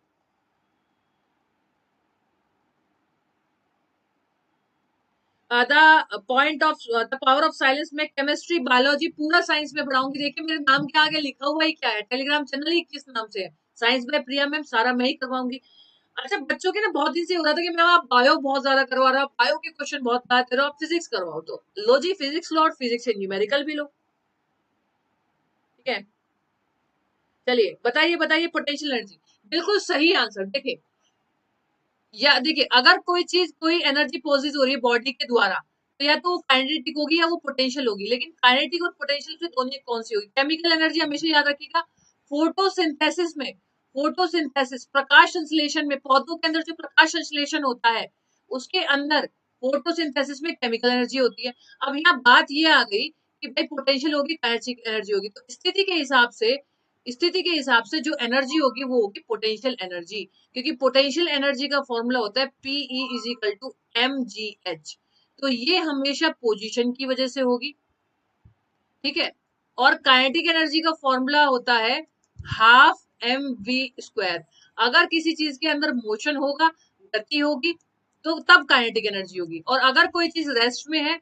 The point of the power of silence में केमिस्ट्री, बायोलॉजी, पूरा साइंस में पढ़ाऊंगी। देखिए मेरे नाम के आगे लिखा हुआ ही क्या है, टेलीग्राम चैनल ही किस नाम से है, साइंस बाय प्रिया मैम, सारा मैं ही करवाऊंगी। अच्छा, बच्चों के ना बहुत दिन से हो रहा था कि मैम आप बायो बहुत ज्यादा करवा रहे हो, बायो के क्वेश्चन बहुत ज्यादा दे रहे हो, आप फिजिक्स करवाओ। तो लो जी, फिजिक्स लो, और फिजिक्स से न्यूमेरिकल भी लो, ठीक है। चलिए बताइए, बताइए पोटेंशियल एनर्जी। बिल्कुल सही आंसर। देखिए, या देखिए, अगर कोई चीज, कोई एनर्जी प्रोड्यूस हो रही है बॉडी के द्वारा, तो या तो वो काइनेटिक होगी या वो पोटेंशियल होगी। लेकिन काइनेटिक और पोटेंशियल से दोनों में कौन सी होगी। केमिकल एनर्जी हमेशा याद रखिएगा, फोटोसिंथेसिस में, फोटोसिंथेसिस प्रकाश संश्लेषण में, पौधों के अंदर जो प्रकाश संश्लेषण होता है उसके अंदर फोटोसिंथेसिस में केमिकल एनर्जी होती है। अब यहाँ बात ये आ गई कि भाई पोटेंशियल होगी, काइनेटिक एनर्जी होगी, तो स्थिति के हिसाब से, स्थिति के हिसाब से जो एनर्जी होगी वो होगी पोटेंशियल एनर्जी। क्योंकि पोटेंशियल एनर्जी का फॉर्मूला होता है PE is equal to mgh। तो ये हमेशा पोजीशन की वजह से होगी, ठीक है। और काइनेटिक एनर्जी का फॉर्मूला होता है हाफ mv²। अगर किसी चीज के अंदर मोशन होगा, गति होगी, तो तब काइनेटिक एनर्जी होगी। और अगर कोई चीज रेस्ट में है,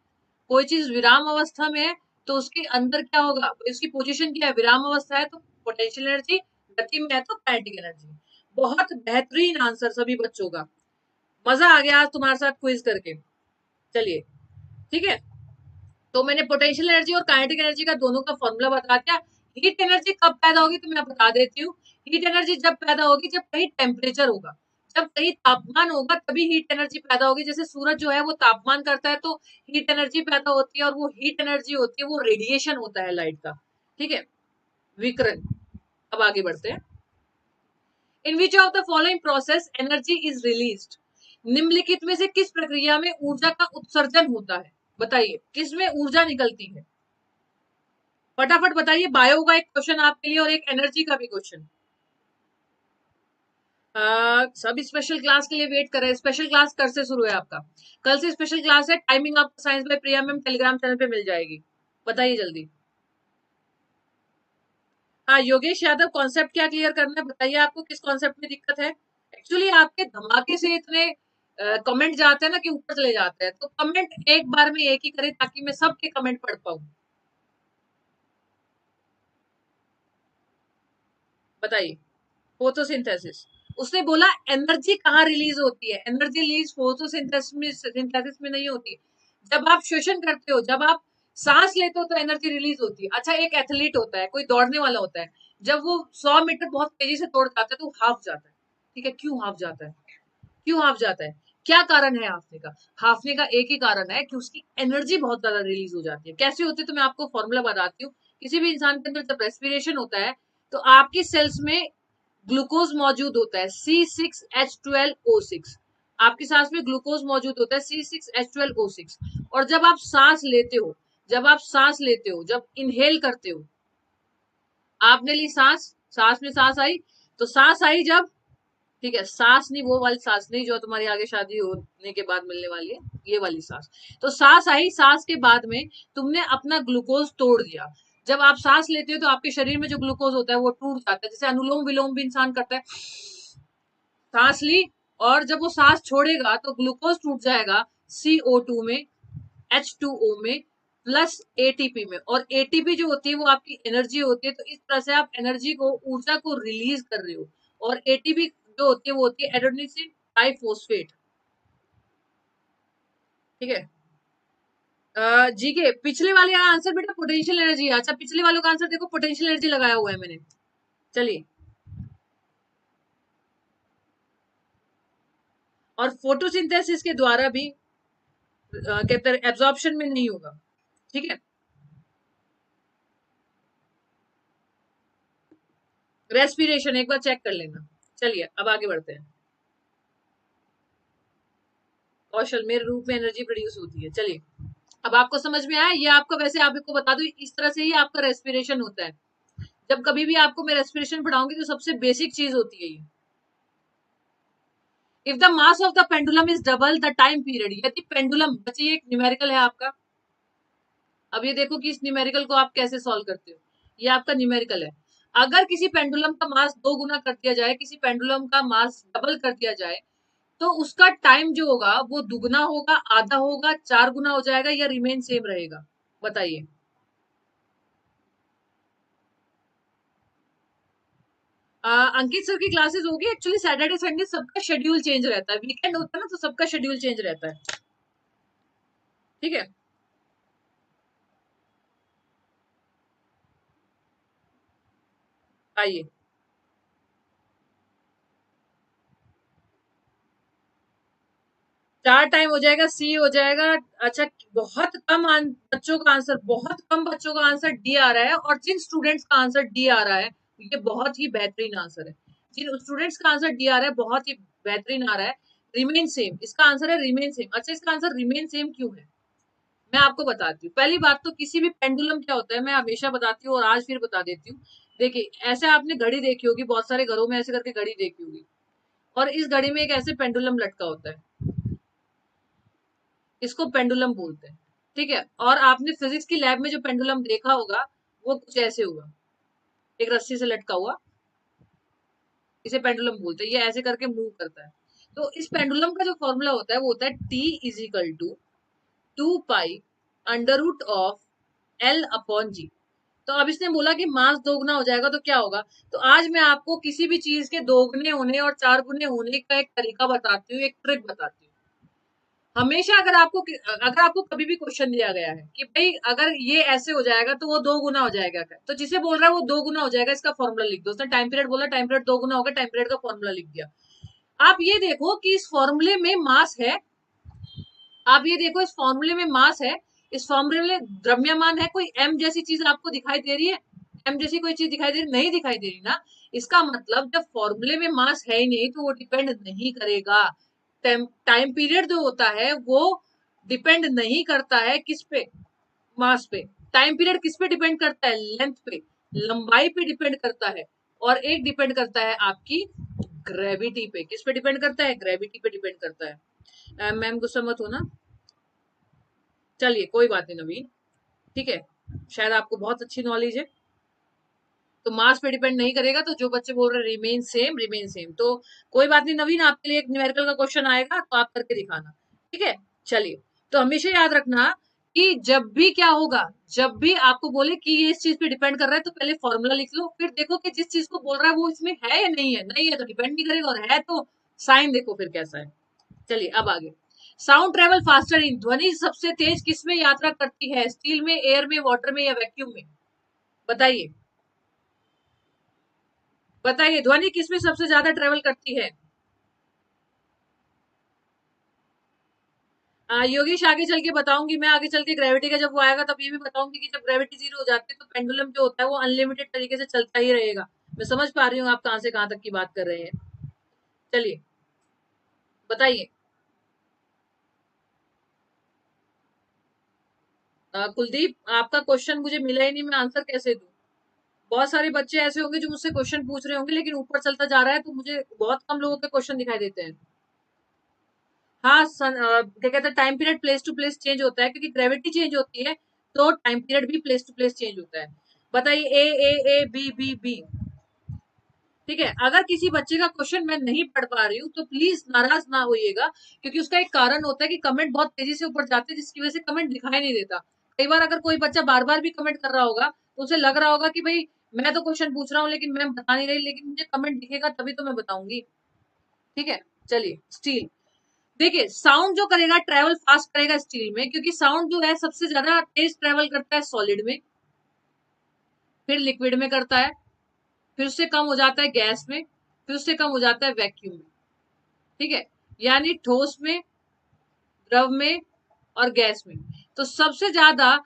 कोई चीज विराम अवस्था में है, तो उसके अंदर क्या होगा, उसकी पोजीशन क्या है, विराम अवस्था है तो पोटेंशियल एनर्जी, गति में है तो काइनेटिक एनर्जी। बहुत बेहतरीन आंसर सभी बच्चों का। मजा आ गया आज तुम्हारे साथ क्विज करके। चलिए, ठीक है। तो मैंने पोटेंशियल एनर्जी और काइनेटिक एनर्जी का दोनों का फॉर्मूला बता दिया। हीट एनर्जी कब पैदा होगी तो मैं बता देती हूँ। हीट एनर्जी जब पैदा होगी जब कहीं टेम्परेचर होगा, जब कहीं तापमान होगा, तभी हीट एनर्जी पैदा होगी। जैसे सूरज जो है वो तापमान करता है तो हीट एनर्जी पैदा होती है, और वो हीट एनर्जी होती है वो रेडिएशन होता है लाइट का, ठीक है, विकिरण। अब आगे बढ़ते हैं। In which of the following process energy is released. निम्नलिखित में से किस प्रक्रिया में ऊर्जा का उत्सर्जन होता है। बताइए, किसमें ऊर्जा निकलती है, फटाफट बताइए। बायो का एक क्वेश्चन आपके लिए और एक एनर्जी का भी क्वेश्चन। सब स्पेशल क्लास के लिए वेट कर रहे हैं। स्पेशल क्लास कल से शुरू है आपका, कल से स्पेशल क्लास है। टाइमिंग आपको science by Priya ma'am Telegram channel पे मिल जाएगी। बताइए जल्दी। हाँ योगेश यादव, कॉन्सेप्ट क्या क्लियर करना है बताइए, आपको किस कॉन्सेप्ट में दिक्कत है। एक्चुअली आपके धमाके से इतने कमेंट जाते हैं ना कि ऊपर चले जाते हैं, तो कमेंट एक बार में एक ही करें ताकि मैं सबके कमेंट पढ़ पाऊं। बताइए, फोटोसिंथेसिस। उसने बोला एनर्जी कहाँ रिलीज होती है, एनर्जी रिलीज फोटोसिंथेसिस में नहीं होती। जब आप श्वसन करते हो, जब आप सांस लेते हो तो एनर्जी रिलीज होती है। अच्छा, एक एथलीट होता है, कोई दौड़ने वाला होता है, जब वो 100 मीटर बहुत तेजी से दौड़ जाता है तो हाफ जाता है। ठीक है, क्यों हाफ जाता है? क्यों हाफ जाता है? क्या कारण है हाफने का? हाफने का एक ही कारण है कि उसकी एनर्जी बहुत ज्यादा रिलीज हो जाती है। कैसे होती है तो मैं आपको फॉर्मूला बताती हूँ। किसी भी इंसान के अंदर जब रेस्पिरेशन होता है तो आपकी सेल्स में ग्लूकोज मौजूद होता है C6H12O6। आपकी सांस में ग्लूकोज मौजूद होता है C6H12O6। और जब आप सांस लेते हो, जब इनहेल करते हो, आपने ली सांस, सांस में सांस आई, तो सांस आई जब, ठीक है, सांस नहीं, वो वाली सांस नहीं जो तुम्हारी आगे शादी होने के बाद मिलने वाली है, ये वाली सांस। तो सांस आई, सांस के बाद में तुमने अपना ग्लूकोज तोड़ दिया। जब आप सांस लेते हो तो आपके शरीर में जो ग्लूकोज होता है वो टूट जाता है, जैसे अनुलोम विलोम भी इंसान करता है। सांस ली, और जब वो सांस छोड़ेगा तो ग्लूकोज टूट जाएगा CO2 में, H2O में, प्लस एटीपी में। और एटीपी जो होती है वो आपकी एनर्जी होती है। तो इस तरह से आप एनर्जी को, ऊर्जा को रिलीज कर रहे हो। और एटीपी जो होती है वो होती है एडेनोसिन ट्राइफॉस्फेट। ठीक है। जी के पिछले वाले का आंसर बेटा पोटेंशियल एनर्जी है। अच्छा, पिछले वालों का आंसर देखो, पोटेंशियल एनर्जी लगाया हुआ है मैंने। चलिए, और फोटोसिंथेसिस के द्वारा भी कहते हैं एब्जॉर्प्शन में नहीं होगा। ठीक है। रेस्पिरेशन एक बार चेक कर लेना। चलिए अब आगे बढ़ते हैं। कौशल, मेरे रूप में एनर्जी प्रोड्यूस होती है। चलिए, अब आपको समझ में आया। ये आपका, वैसे आपको बता दूं, इस तरह से ही आपका रेस्पिरेशन होता है। जब कभी भी आपको मैं रेस्पिरेशन पढ़ाऊंगी तो सबसे बेसिक चीज होती है ये। If the mass of the pendulum is double the time period, यदि पेंडुलम, बच्चे ये एक न्यूमेरिकल है आपका। अब ये देखो कि इस न्यूमेरिकल को आप कैसे सॉल्व करते हो। ये आपका न्यूमेरिकल है। अगर किसी पेंडुलम का मास 2 गुना कर दिया जाए, किसी पेंडुलम का मास डबल कर दिया जाए, तो उसका टाइम जो होगा वो दुगना होगा, आधा होगा, 4 गुना हो जाएगा, या रिमेन सेम रहेगा? बताइए। अंकित सर की क्लासेस होगी। एक्चुअली सैटरडे संडे सबका शेड्यूल चेंज रहता है, वीकेंड होता है ना, तो सबका शेड्यूल चेंज रहता है। ठीक है। आइए, 4 टाइम हो जाएगा, सी हो जाएगा। अच्छा, बहुत कम बच्चों का आंसर, बहुत कम बच्चों का आंसर डी आ रहा है। और जिन स्टूडेंट्स का आंसर डी आ रहा है, ये बहुत ही बेहतरीन आंसर है। जिन स्टूडेंट्स का आंसर डी आ रहा है, बहुत ही बेहतरीन आ रहा है। रिमेन सेम इसका आंसर है, रिमेन सेम। अच्छा, इसका आंसर रिमेन सेम क्यों है, मैं आपको बताती हूँ। पहली बात तो, किसी भी पेंडुलम क्या होता है मैं हमेशा बताती हूँ और आज फिर बता देती हूँ। देखिए, ऐसे आपने घड़ी देखी होगी, बहुत सारे घरों में ऐसे करके घड़ी देखी होगी, और इस घड़ी में एक ऐसे पेंडुलम लटका होता है, इसको पेंडुलम बोलते हैं। ठीक है। और आपने फिजिक्स की लैब में जो पेंडुलम देखा होगा वो कुछ ऐसे होगा, एक रस्सी से लटका हुआ, इसे पेंडुलम बोलते हैं। ये ऐसे करके मूव करता है। तो इस पेंडुलम का जो फॉर्मूला होता है वो होता है T = 2 π√of L/G। तो अब इसने बोला कि मास 2 गुना हो जाएगा तो क्या होगा। तो आज मैं आपको किसी भी चीज के 2 गुने होने और 4 गुने होने का एक तरीका बताती हूँ, एक ट्रिक बताती हूँ। हमेशा अगर आपको कभी भी क्वेश्चन दिया गया है कि भाई अगर ये ऐसे हो जाएगा तो वो 2 गुना हो जाएगा क्या, तो जिसे बोल रहा है वो 2 गुना हो जाएगा, इसका फॉर्मूला लिख दो। उसने टाइम पीरियड बोला, टाइम पीरियड 2 गुना होगा, टाइम पीरियड का फॉर्मूला लिख दिया। आप ये देखो कि इस फॉर्मूले में मास है, आप ये देखो इस फॉर्मूले में मास है, इस फॉर्मूले में द्रव्यमान है। कोई एम जैसी चीज आपको दिखाई दे रही है? एम जैसी कोई चीज दिखाई दे रही? नहीं दिखाई दे रही ना। इसका मतलब जब फॉर्मूले में मास है ही नहीं तो वो डिपेंड नहीं करेगा। टाइम पीरियड जो होता है वो डिपेंड नहीं करता है किस पे, मास पे। टाइम पीरियड किस पे डिपेंड करता है? लेंथ पे, लंबाई पे डिपेंड करता है। और एक डिपेंड करता है आपकी ग्रेविटी पे। किस पे डिपेंड करता है? ग्रेविटी पे डिपेंड करता है। मैम गुस्सा मत हो ना। चलिए, कोई बात नहीं नवीन, ठीक है, शायद आपको बहुत अच्छी नॉलेज है। तो मास पे डिपेंड नहीं करेगा, तो जो बच्चे बोल रहे हैं रिमेन सेम, रिमेन सेम, तो कोई बात नहीं नवीन, आपके लिए एक न्यूमेरिकल का क्वेश्चन आएगा तो आप करके दिखाना। ठीक है। चलिए, तो हमेशा याद रखना कि जब भी क्या होगा, जब भी आपको बोले कि ये इस चीज पे डिपेंड कर रहा है तो पहले फॉर्मूला लिख लो, फिर देखो कि जिस चीज को बोल रहा है वो इसमें है या नहीं है, नहीं है तो डिपेंड नहीं करेगा, और है तो साइन देखो फिर कैसा है। चलिए अब आगे। साउंड ट्रेवल फास्टर इन, ध्वनि सबसे तेज किस में यात्रा करती है, स्टील में, एयर में, वाटर में या वैक्यूम में? बताइए बताइए, ध्वनि किस में सबसे ज्यादा ट्रेवल करती है? योगेश आगे चल के बताऊंगी मैं, आगे चल के ग्रेविटी का जब वो आएगा तब ये भी बताऊंगी कि जब ग्रेविटी जीरो हो जाती है तो पेंडुलम जो होता है वो अनलिमिटेड तरीके से चलता ही रहेगा। मैं समझ पा रही हूँ आप कहां से कहां तक की बात कर रहे हैं। चलिए बताइए। कुलदीप आपका क्वेश्चन मुझे मिला ही नहीं, मैं आंसर कैसे दूं? बहुत सारे बच्चे ऐसे होंगे जो मुझसे क्वेश्चन पूछ रहे होंगे लेकिन ऊपर चलता जा रहा है तो मुझे बहुत कम लोगों के क्वेश्चन दिखाई देते हैं। हाँ क्या कहते हैं, time period place to place change होता है क्योंकि ग्रेविटी चेंज होती है तो टाइम पीरियड भी प्लेस टू प्लेस चेंज होता है। बताइए ए बी बी बी। ठीक है, अगर किसी बच्चे का क्वेश्चन मैं नहीं पढ़ पा रही हूँ तो प्लीज नाराज ना होइएगा, क्योंकि उसका एक कारण होता है कि कमेंट बहुत तेजी से ऊपर जाते हैं जिसकी वजह से कमेंट दिखाई नहीं देता। कई बार अगर कोई बच्चा बार बार भी कमेंट कर रहा होगा तो उसे लग रहा होगा कि भाई मैं तो क्वेश्चन पूछ रहा हूँ लेकिन मैं बता नहीं रही, लेकिन मुझे कमेंट दिखेगा तभी तो मैं बताऊंगी। ठीक है, चलिए स्टील। देखिए साउंड जो करेगा ट्रेवल फास्ट करेगा स्टील में, क्योंकि साउंड जो है सबसे ज्यादा तेज ट्रेवल करता है सॉलिड में, फिर लिक्विड में करता है, फिर उससे कम हो जाता है गैस में, फिर उससे कम हो जाता है वैक्यूम में। ठीक है, यानी ठोस में, द्रव में और गैस में। तो सबसे ज्यादा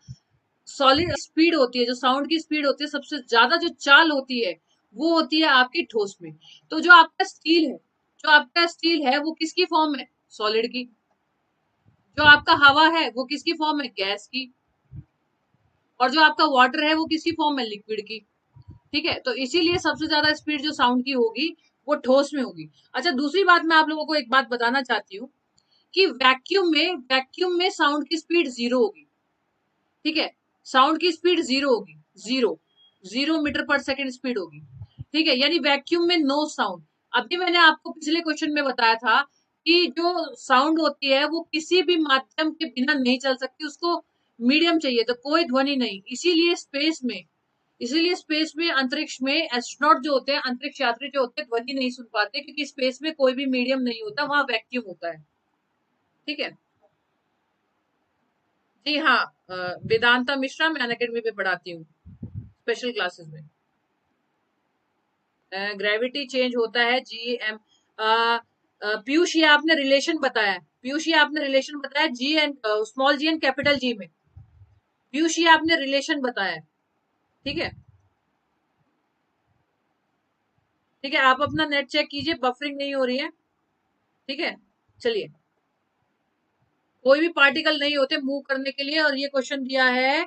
सॉलिड स्पीड होती है, जो साउंड की स्पीड होती है सबसे ज्यादा जो चाल होती है वो होती है आपकी ठोस में। तो जो आपका स्टील है, जो आपका स्टील है वो किसकी फॉर्म है? सॉलिड की। जो आपका हवा है वो किसकी फॉर्म है? गैस की। और जो आपका वाटर है वो किसकी फॉर्म है? लिक्विड की। ठीक है, तो इसीलिए सबसे ज्यादा स्पीड जो साउंड की होगी वो ठोस में होगी। अच्छा दूसरी बात मैं आप लोगों को एक बात बताना चाहती हूँ कि वैक्यूम में साउंड की स्पीड जीरो होगी। ठीक है, साउंड की स्पीड जीरो होगी, जीरो, 0 मीटर पर सेकेंड स्पीड होगी। ठीक है, यानी वैक्यूम में नो साउंड। अभी मैंने आपको पिछले क्वेश्चन में बताया था कि जो साउंड होती है वो किसी भी माध्यम के बिना नहीं चल सकती, उसको मीडियम चाहिए, तो कोई ध्वनि नहीं। इसीलिए स्पेस में अंतरिक्ष में एस्ट्रोनॉट जो होते हैं, अंतरिक्ष यात्री जो होते हैं, ध्वनि नहीं सुन पाते क्योंकि स्पेस में कोई भी मीडियम नहीं होता, वहां वैक्यूम होता है। ठीक है, जी हाँ। वेदांता मिश्रा, मैं अनअकैडमी पे पढ़ाती हूँ स्पेशल क्लासेस में। ग्रेविटी चेंज होता है जी एम। पीयूष ये आपने रिलेशन बताया, पीयूष ये आपने रिलेशन बताया G and small G and capital G में। पीयूष ये आपने रिलेशन बताया। ठीक है, ठीक है, आप अपना नेट चेक कीजिए, बफरिंग नहीं हो रही है। ठीक है, चलिए। कोई भी पार्टिकल नहीं होते मूव करने के लिए, और ये क्वेश्चन दिया है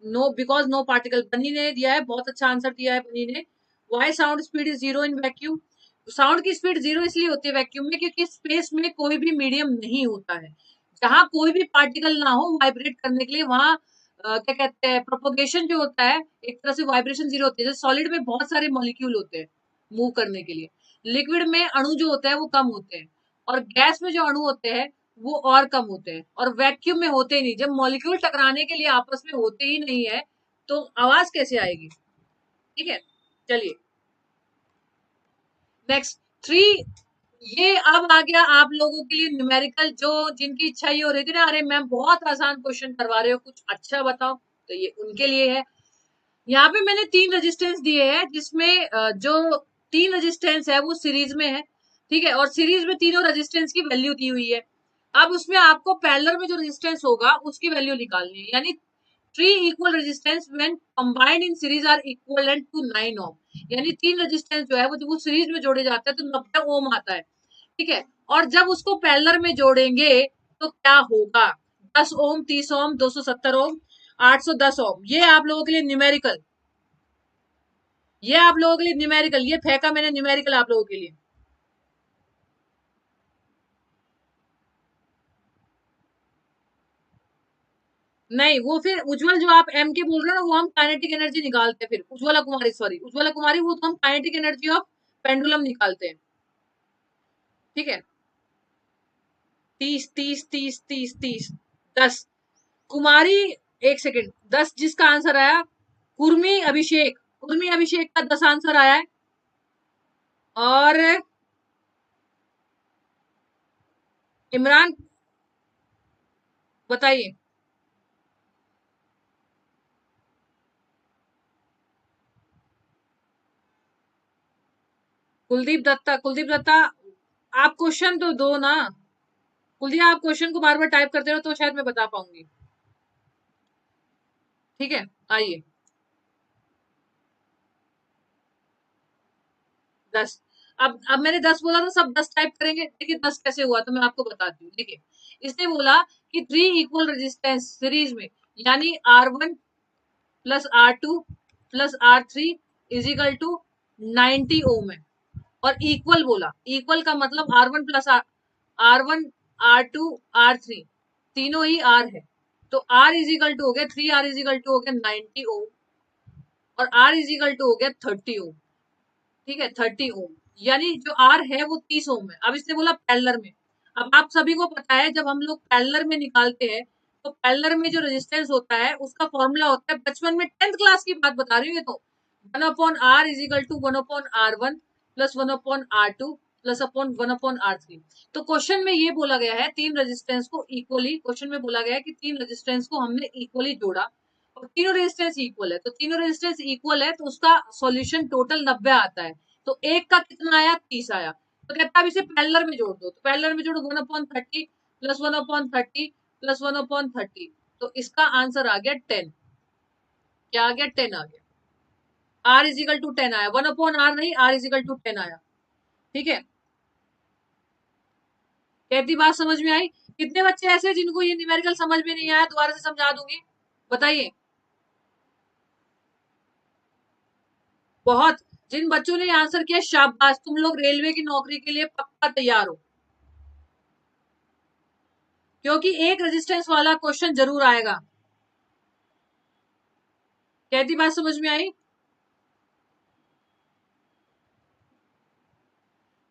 नो बिकॉज नो पार्टिकल। बनी ने दिया है, बहुत अच्छा आंसर दिया है बनी ने। Y sound speed is zero in vacuum? Sound की स्पीड जीरो इसलिए होती है वैक्यूम में क्योंकि स्पेस में कोई भी मीडियम नहीं होता है। जहां कोई भी पार्टिकल ना हो वाइब्रेट करने के लिए, वहां क्या कहते हैं, प्रोपोगेशन जो होता है, एक तरह से वाइब्रेशन जीरो होती है। जैसे सॉलिड में बहुत सारे मॉलिक्यूल होते हैं मूव करने के लिए, लिक्विड में अणु जो होता है वो कम होते हैं, और गैस में जो अणु होते हैं वो और कम होते हैं, और वैक्यूम में होते ही नहीं। जब मॉलिक्यूल टकराने के लिए आपस में होते ही नहीं है तो आवाज कैसे आएगी? ठीक है, चलिए नेक्स्ट। थ्री। ये अब आ गया आप लोगों के लिए न्यूमेरिकल, जो जिनकी इच्छा ये हो रही थी ना, अरे मैम बहुत आसान क्वेश्चन करवा रहे हो, कुछ अच्छा बताओ, तो ये उनके लिए है। यहाँ पे मैंने 3 रेजिस्टेंस दिए हैं जिसमें जो 3 रेजिस्टेंस है वो सीरीज में है। ठीक है, और सीरीज में तीनों रेजिस्टेंस की वैल्यू दी हुई है। अब उसमें आपको पैरेलल में जो रेजिस्टेंस होगा उसकी वैल्यू निकालनी है, यानी 3 equal resistance when combined in series are equivalent to 9 ohm. यानी 3 रेजिस्टेंस जो है वो जब वो सीरीज में जोड़े जाते हैं तो 90 ओम आता है। ठीक है, और जब उसको पैरेलल में जोड़ेंगे तो क्या होगा? 10 ओम, 30 ओम, 270 ओम, 810 ओम। ये आप लोगों के लिए न्यूमेरिकल, ये आप लोगों के लिए न्यूमेरिकल, ये फेंका मैंने न्यूमेरिकल आप लोगों के लिए। नहीं, वो फिर उज्जवल जो आप एम के बोल रहे हो ना, वो हम काइनेटिक एनर्जी निकालते हैं, फिर उज्ज्वला कुमारी, सॉरी उज्ज्वला कुमारी, वो तो हम काइनेटिक एनर्जी ऑफ पेंडुलम निकालते हैं। ठीक है, 30 30 30 30 30, 10। कुमारी, एक सेकेंड, 10 जिसका आंसर आया, कुर्मी अभिषेक का 10 आंसर आया है। और इमरान, बताइए। कुलदीप दत्ता, आप क्वेश्चन तो दो ना। कुलदीप, आप क्वेश्चन को बार बार टाइप करते रहो तो शायद मैं बता पाऊंगी। ठीक है, आइए। 10। अब मैंने 10 बोला तो सब 10 टाइप करेंगे। देखिए 10 कैसे हुआ तो मैं आपको बताती हूँ। देखिए, इसने बोला कि 3 इक्वल रेजिस्टेंस सीरीज में, यानी R1 plus R2 plus R3 is equal to 90 ohm है। और इक्वल बोला, इक्वल का मतलब R1 plus R1, R2, R3 तीनों ही R है। तो R इज इक्वल टू हो गया 3R इज इक्वल टू हो गया 90 ओम, और R इज इक्वल टू हो गया 30 ओम। ठीक है, 30 ओम, यानी जो R है वो 30 ओम है। अब इसने बोला पैरेलल में। अब आप सभी को पता है जब हम लोग पैरेलल में निकालते हैं तो पैरेलल में जो रेजिस्टेंस होता है उसका फॉर्मूला होता है, बचपन में 10th क्लास की बात बता रही हूँ ये तो, 1/R is equal to 1/R1 plus 1/R2 plus upon 1/R3। तो क्वेश्चन में ये बोला गया है तीन रेजिस्टेंस को इक्वली, क्वेश्चन में बोला गया है कि तीन रेजिस्टेंस को हमने इक्वली जोड़ा और तीनों रेजिस्टेंस इक्वल है। तो तीनों रेजिस्टेंस इक्वल है तो उसका सॉल्यूशन टोटल 90 आता है। तो एक का कितना आया, 30 आया। तो कहता है अब इसे पैरेलल में जोड़ दो। तो पैरेलल में जोड़ो 1/30 प्लस 1/30 प्लस 1/30। तो इसका आंसर आ गया 10। क्या आ गया, 10 आ गया। R इज इक्वल टू 10 आया, 1/R नहीं, R इज इक्वल टू 10 आया। ठीक है, कहती बात समझ में आई? कितने बच्चे ऐसे हैं जिनको ये न्यूमेरिकल समझ में नहीं आया? दोबारा से समझा दूंगी, बताइए। बहुत। जिन बच्चों ने आंसर किया शाबाश, तुम लोग रेलवे की नौकरी के लिए पक्का तैयार हो, क्योंकि एक रेजिस्टेंस वाला क्वेश्चन जरूर आएगा। कहती बात समझ में आई?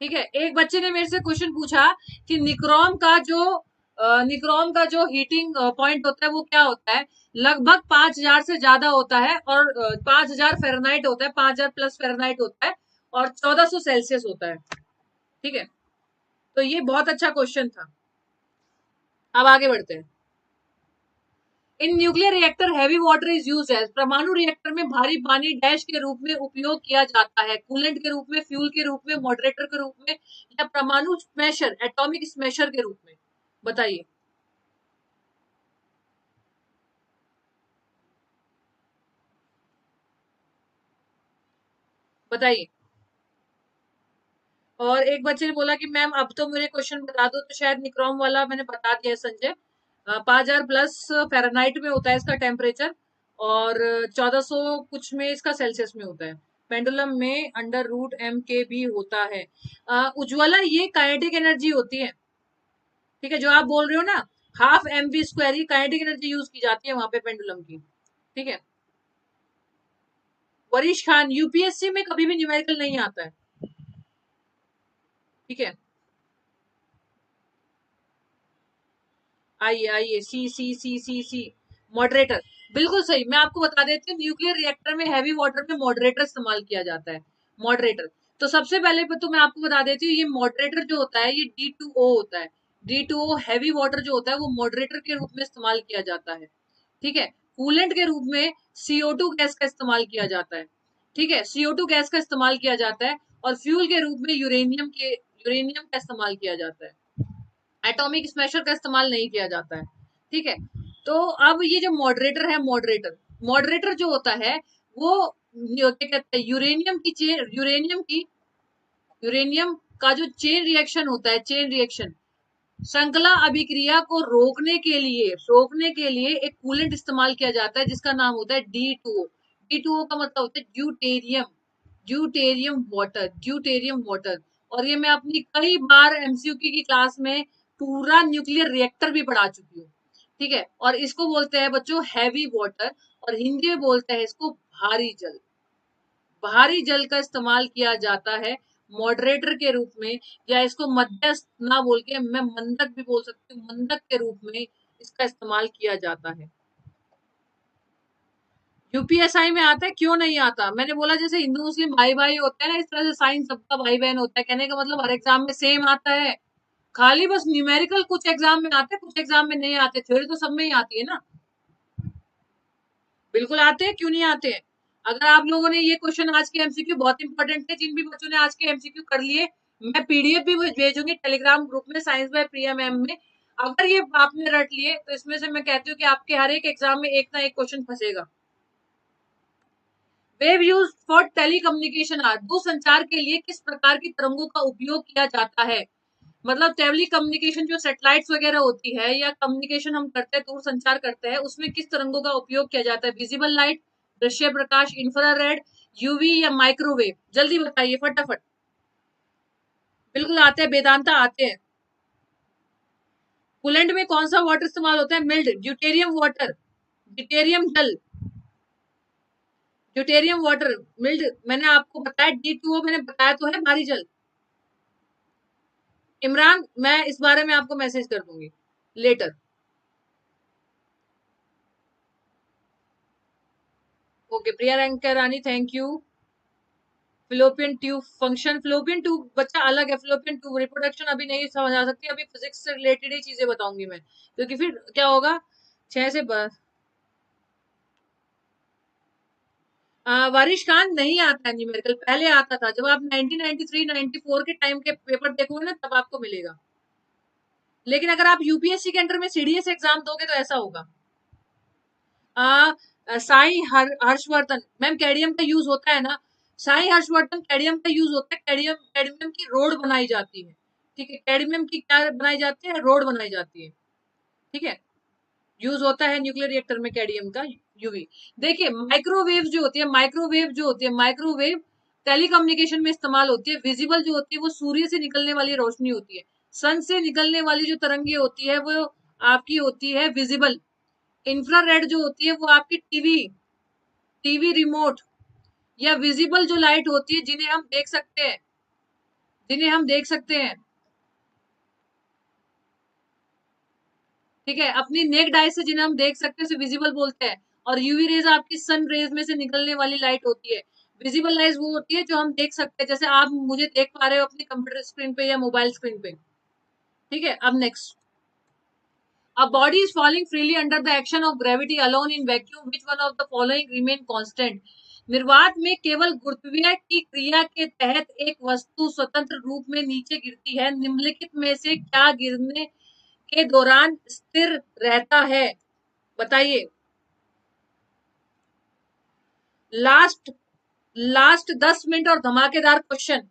ठीक है, एक बच्चे ने मेरे से क्वेश्चन पूछा कि निक्रोम का जो हीटिंग पॉइंट होता है वो क्या होता है? लगभग 5000 से ज्यादा होता है, और 5000 फ़ारेनहाइट होता है, 5000 प्लस फ़ारेनहाइट होता है, और 1400 सेल्सियस होता है। ठीक है, तो ये बहुत अच्छा क्वेश्चन था। अब आगे बढ़ते हैं। In nuclear reactor heavy water is use as, परमाणु रिएक्टर में भारी पानी डैश के रूप में उपयोग किया जाता है, कूलेंट के रूप में, फ्यूल के रूप में, मॉडरेटर के रूप में, या परमाणु स्मैशर, एटॉमिक स्मैशर के रूप में। बताइए। बताइए। और एक बच्चे ने बोला कि मैम अब तो मुझे क्वेश्चन बता दो, तो शायद निक्रोम वाला मैंने बता दिया है संजय। 5000 प्लस फ़ारेनहाइट में होता है इसका टेम्परेचर, और 1400 कुछ में इसका सेल्सियस में होता है। पेंडुलम में अंडर रूट एम के भी होता है। उज्ज्वला, ये काइनेटिक एनर्जी होती है। ठीक है, जो आप बोल रहे हो ना, ½ mv² ही काइनेटिक एनर्जी यूज की जाती है वहां पे पेंडुलम की। ठीक है। वरीश खान, यूपीएससी में कभी भी न्यूमेरिकल नहीं आता है। ठीक है, आइए आइए, सी सी सी सी सी, मॉडरेटर। बिल्कुल सही, मैं आपको बता देती हूँ, न्यूक्लियर रिएक्टर में हैवी वाटर में मॉडरेटर इस्तेमाल किया जाता है। मॉडरेटर, तो सबसे पहले तो मैं आपको बता देती हूँ, ये मॉडरेटर जो होता है ये D2O होता है। D2O हैवी वाटर जो होता है वो मॉडरेटर के रूप में इस्तेमाल किया जाता है। ठीक है, कूलेंट के रूप में CO2 गैस का इस्तेमाल किया जाता है। ठीक है, CO2 गैस का इस्तेमाल किया जाता है, और फ्यूल के रूप में यूरेनियम का इस्तेमाल किया जाता है। एटॉमिक स्मैशर का इस्तेमाल नहीं किया जाता है। ठीक है, तो अब ये जो मॉडरेटर है, मॉडरेटर जो होता है वो क्या कहते हैं, यूरेनियम का जो चेन रिएक्शन होता है, चेन रिएक्शन, श्रृंखला अभिक्रिया को रोकने के लिए एक कूलेंट इस्तेमाल किया जाता है जिसका नाम होता है D2O। D2O का मतलब होता है ड्यूटेरियम वाटर। और ये मैं अपनी कई बार एमसीक्यू की क्लास में पूरा न्यूक्लियर रिएक्टर भी पढ़ा चुकी हूँ। ठीक है, और इसको बोलते हैं बच्चों हैवी वाटर, और हिंदी में बोलते हैं इसको भारी जल। भारी जल का इस्तेमाल किया जाता है मॉडरेटर के रूप में, या इसको मध्यस्थ ना बोल के मैं मंदक भी बोल सकती हूँ, मंदक के रूप में इसका इस्तेमाल किया जाता है। यूपीएसआई में आता है, क्यों नहीं आता? मैंने बोला जैसे हिंदू मुस्लिम भाई भाई होते हैं ना, इस तरह से साइन सबका भाई बहन होता है। कहने का मतलब हर एग्जाम में सेम आता है, खाली बस न्यूमेरिकल कुछ एग्जाम में आते हैं, कुछ एग्जाम में नहीं आते। थ्योरी तो सब में ही आती है ना। बिल्कुल आते हैं, क्यों नहीं आते हैं? अगर आप लोगों ने ये क्वेश्चन, आज के एमसीक्यू बहुत इंपॉर्टेंट थे, जिन भी बच्चों ने आज के एमसीक्यू कर लिए, मैं पीडीएफ भी भेजूंगी टेलीग्राम ग्रुप में, साइंस बाय प्रिया मैम में। अगर ये आपने रट लिए तो इसमें से मैं कहती हूँ कि आपके हर एक एग्जाम में एक ना एक क्वेश्चन फंसेगा। Wave use for telecommunication are, दूरसंचार के लिए किस प्रकार की तरंगों का उपयोग किया जाता है? मतलब टेली कम्युनिकेशन, जो सैटेलाइट्स वगैरह होती है या कम्युनिकेशन हम करते हैं, दूर संचार करते हैं, उसमें किस तरंगों का उपयोग किया जाता है? विजिबल लाइट, दृश्य प्रकाश, इंफ्रारेड, यूवी या माइक्रोवेव? जल्दी बताइए फटाफट। बिल्कुल आते हैं, वेदांता आते हैं। कूलेंट में कौन सा वाटर इस्तेमाल होता है? मिल्ड, ड्यूटेरियम वाटर, ड्यूटेरियम जल, ड्यूटेरियम वाटर, मिल्ड। मैंने आपको बताया D2O, मैंने बताया तो है, भारी जल। इमरान, मैं इस बारे में आपको मैसेज कर दूंगी later. Okay Priya Ranka Rani, thank you. Fallopian tube function, fallopian tube बच्चा अलग है, फिलोपियन ट्यूब रिप्रोडक्शन अभी नहीं समझ आ सकती, अभी फिजिक्स से रिलेटेड ही चीजें बताऊंगी मैं, क्योंकि फिर क्या होगा 6 से वारिश खान नहीं आता है न्यूमेरिकल, पहले आता था। जब आप 1993-94 के टाइम के पेपर देखोगे ना, तब आपको मिलेगा। लेकिन अगर आप यूपीएससी के अंडर में सीडीएस एग्जाम दोगे तो ऐसा होगा। साई हर्षवर्धन मैम, कैडियम का यूज होता है ना? साई हर्षवर्धन, कैडियम का यूज होता है, कैडियम कैडमियम की रोड बनाई जाती है। ठीक है, कैडमियम की क्या बनाई जाती है? रोड बनाई जाती है। ठीक है, यूज होता है न्यूक्लियर रिएक्टर में कैडियम का यूवी। देखिए माइक्रोवेव जो होती है, माइक्रोवेव जो होती है, माइक्रोवेव टेलीकम्युनिकेशन में इस्तेमाल होती है। विजिबल जो होती है वो सूर्य से निकलने वाली रोशनी होती है। सन से निकलने वाली जो तरंगे होती है वो आपकी होती है विजिबल। इंफ्रारेड जो होती है वो आपकी टीवी टीवी रिमोट या विजिबल जो लाइट होती है, जिन्हें हम देख सकते हैं, जिन्हें हम देख सकते हैं। ठीक है, अपनी नेक्ड आई से जिन्हें हम देख सकते हैं उसे विजिबल बोलते हैं। और यूवी रेज आपकी सन रेज में से निकलने वाली लाइट होती है। विजिबल लाइट वो होती है जो हम देख सकते हैं, जैसे आप मुझे देख पा रहे हो अपनी कंप्यूटर स्क्रीन पे या मोबाइल स्क्रीन पे। ठीक है, अब next. A body is falling freely under the action of gravity alone in vacuum. Which one of the following remain constant? निर्वात में केवल गुरुत्वीय की क्रिया के तहत एक वस्तु स्वतंत्र रूप में नीचे गिरती है। निम्नलिखित में से क्या गिरने के दौरान स्थिर रहता है? बताइए। लास्ट लास्ट 10 मिनट और धमाकेदार क्वेश्चन।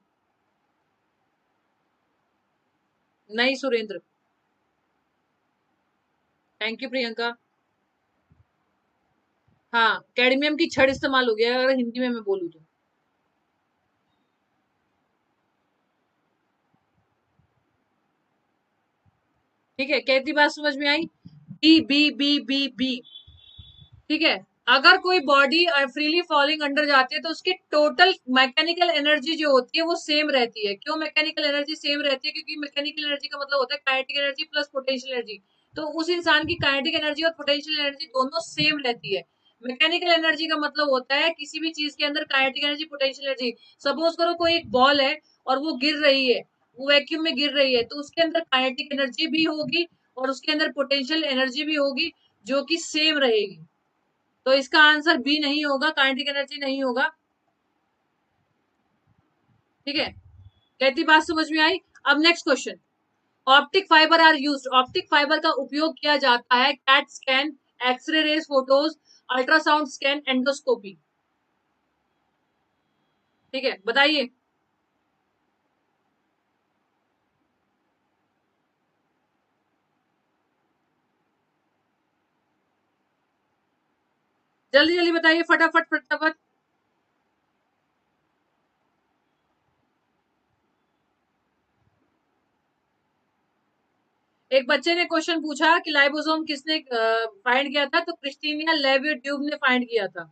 नहीं सुरेंद्र, थैंक यू प्रियंका। हाँ, कैडमियम की छड़ इस्तेमाल हो गया अगर हिंदी में मैं बोलूँ तो। ठीक है, कहती बात समझ में आई? B B B B B. ठीक है, अगर कोई बॉडी फ्रीली फॉलिंग अंडर जाती है तो उसकी टोटल मैकेनिकल एनर्जी जो होती है वो सेम रहती है। क्यों मैकेनिकल एनर्जी सेम रहती है? क्योंकि मैकेनिकल एनर्जी का मतलब होता है kinetic energy plus potential energy. तो उस इंसान की काइनेटिक एनर्जी और पोटेंशियल एनर्जी दोनों सेम रहती है। मैकेनिकल एनर्जी का मतलब होता है किसी भी चीज के अंदर kinetic energy, potential energy. Suppose करो कोई एक बॉल है और वो गिर रही है, वो वैक्यूम में गिर रही है, तो उसके अंदर काइनेटिक एनर्जी भी होगी और उसके अंदर पोटेंशियल एनर्जी भी होगी, जो कि सेम रहेगी। तो इसका आंसर बी नहीं होगा, काइनेटिक एनर्जी नहीं होगा। ठीक है, कहती बात समझ में आई? अब next question. Optic fibre are used, optic fibre का उपयोग किया जाता है CAT scan, x-ray rays photos, ultrasound scan, endoscopy. ठीक है, बताइए। जल्दी जल्दी बताइए, फटाफट फटाफट। एक बच्चे ने क्वेश्चन पूछा कि लाइबोसोम किसने फाइंड किया था, तो क्रिस्टीनिया लेविट ट्यूब ने फाइंड किया था।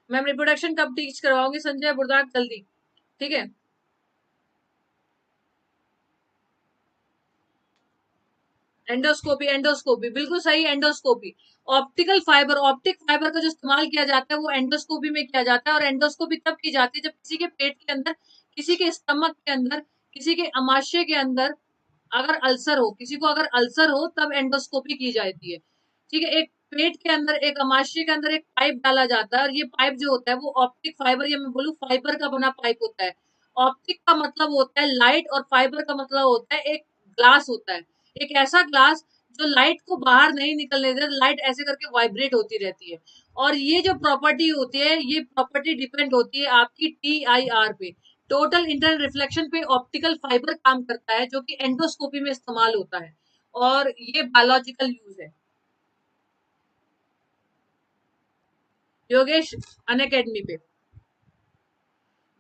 मैम रिप्रोडक्शन कब टीच करवाओगे संजय बुर्दाक? जल्दी। ठीक है, एंडोस्कोपी, एंडोस्कोपी बिल्कुल सही, endoscopy. Optical fibre, optic fibre का जो इस्तेमाल किया जाता है वो एंडोस्कोपी में किया जाता है। और एंडोस्कोपी तब की जाती है जब किसी के पेट के अंदर, किसी के स्टमक के अंदर, किसी के अमाशय के अंदर अगर अल्सर हो, किसी को अगर अल्सर हो तब एंडोस्कोपी की जाती है। ठीक है, एक पेट के अंदर, एक अमाशय के अंदर एक पाइप डाला जाता है और ये पाइप जो होता है वो ऑप्टिक फाइबर, या मैं बोलूँ फाइबर का बना पाइप होता है। ऑप्टिक का मतलब होता है लाइट और फाइबर का मतलब होता है एक ग्लास होता है, एक ऐसा ग्लास जो लाइट को बाहर नहीं निकलने देता, लाइट ऐसे करके वाइब्रेट होती रहती है। और ये जो प्रॉपर्टी होती है, ये प्रॉपर्टी डिपेंड होती है आपकी TIR पे, टोटल इंटरनल रिफ्लेक्शन पे। ऑप्टिकल फाइबर काम करता है जो कि एंडोस्कोपी में इस्तेमाल होता है, और ये बायोलॉजिकल यूज है। योगेश अनअकैडमी पे।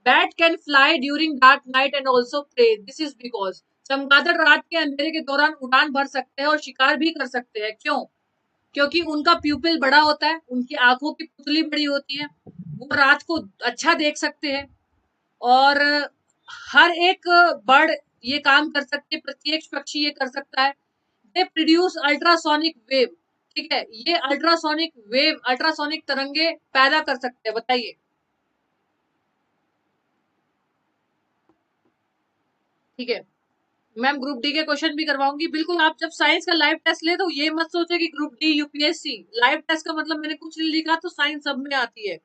Bat can fly during dark night and also prey, this is because चमगादड़ रात के अंधेरे के दौरान उड़ान भर सकते हैं और शिकार भी कर सकते हैं। क्यों? क्योंकि उनका प्यूपिल बड़ा होता है, उनकी आंखों की पुतली बड़ी होती है, वो रात को अच्छा देख सकते हैं। और हर एक बर्ड ये काम कर सकते हैं, प्रत्येक पक्षी ये कर सकता है। दे प्रोड्यूस अल्ट्रासोनिक वेव, ठीक है, ये अल्ट्रासोनिक वेव, अल्ट्रासोनिक तरंगे पैदा कर सकते हैं। बताइए। ठीक है, मैम ग्रुप डी के क्वेश्चन भी करवाऊंगी बिल्कुल। आप जब साइंस का लाइव टेस्ट ले तो ये मत सोचे कि group D UPSC live test का मतलब मैंने कुछ नहीं लिखा तो साइंस सब में आती है।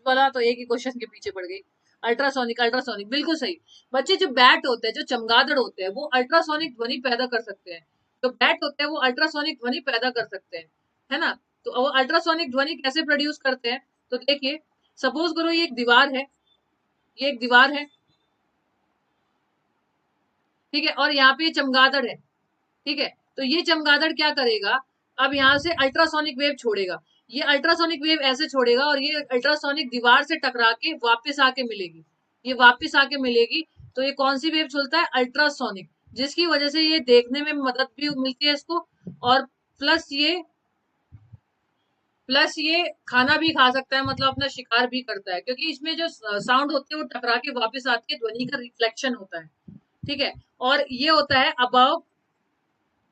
वाला तो एक ही क्वेश्चन के पीछे पड़ गई। अल्ट्रासोनिक, अल्ट्रासोनिक बिल्कुल सही। बच्चे जो बैट होते हैं, जो चमगादड़ होते हैं, वो अल्ट्रासोनिक ध्वनि पैदा कर सकते हैं। जो बैट होते हैं वो अल्ट्रासोनिक ध्वनि पैदा कर सकते हैं, है ना। तो वो अल्ट्रासोनिक ध्वनि कैसे प्रोड्यूस करते हैं? तो देखिए, सपोज करो ये एक दीवार है, ये एक दीवार है, ठीक है, और यहाँ पे चमगादड़ है, ठीक है। तो ये चमगादड़ क्या करेगा, अब यहाँ से अल्ट्रासोनिक वेव छोड़ेगा। ये अल्ट्रासोनिक वेव ऐसे छोड़ेगा और ये अल्ट्रासोनिक दीवार से टकरा के वापस आके मिलेगी, ये वापस आके मिलेगी। तो ये कौन सी वेव चलता है? अल्ट्रासोनिक, जिसकी वजह से ये देखने में मदद भी मिलती है इसको, और प्लस ये, प्लस ये खाना भी खा सकता है, मतलब अपना शिकार भी करता है, क्योंकि इसमें जो साउंड होते हैं वो टकरा के वापस आती है, ध्वनि का रिफ्लेक्शन होता है। ठीक है, और ये होता है अबाव,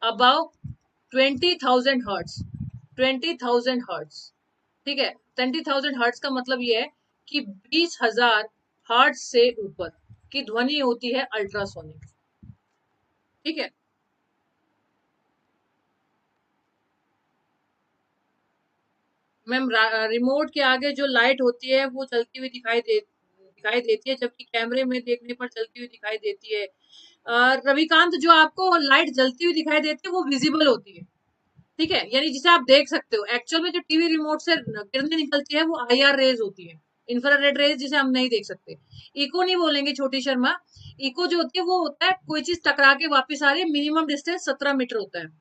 अबाव 20,000 हर्ट्स, 20,000 हर्ट्स। ठीक है, 20,000 हर्ट्स का मतलब ये है कि 20,000 हर्ट्स से ऊपर की ध्वनि होती है अल्ट्रासोनिक। ठीक है, मैम रिमोट के आगे जो लाइट होती है वो चलती हुई दिखाई देती है, जबकि कैमरे में देखने पर चलती हुई दिखाई देती है। रविकांत, जो आपको लाइट जलती हुई दिखाई देती है वो विजिबल होती है, ठीक है, यानी जिसे आप देख सकते हो। एक्चुअल में जो टीवी रिमोट से किरणें निकलती है वो IR रेज होती है, इंफ्रारेड रेज, जिसे हम नहीं देख सकते। इको नहीं बोलेंगे छोटी शर्मा, इको जो होती है वो होता है कोई चीज टकरा के वापस आ रही है, मिनिमम डिस्टेंस 17 मीटर होता है।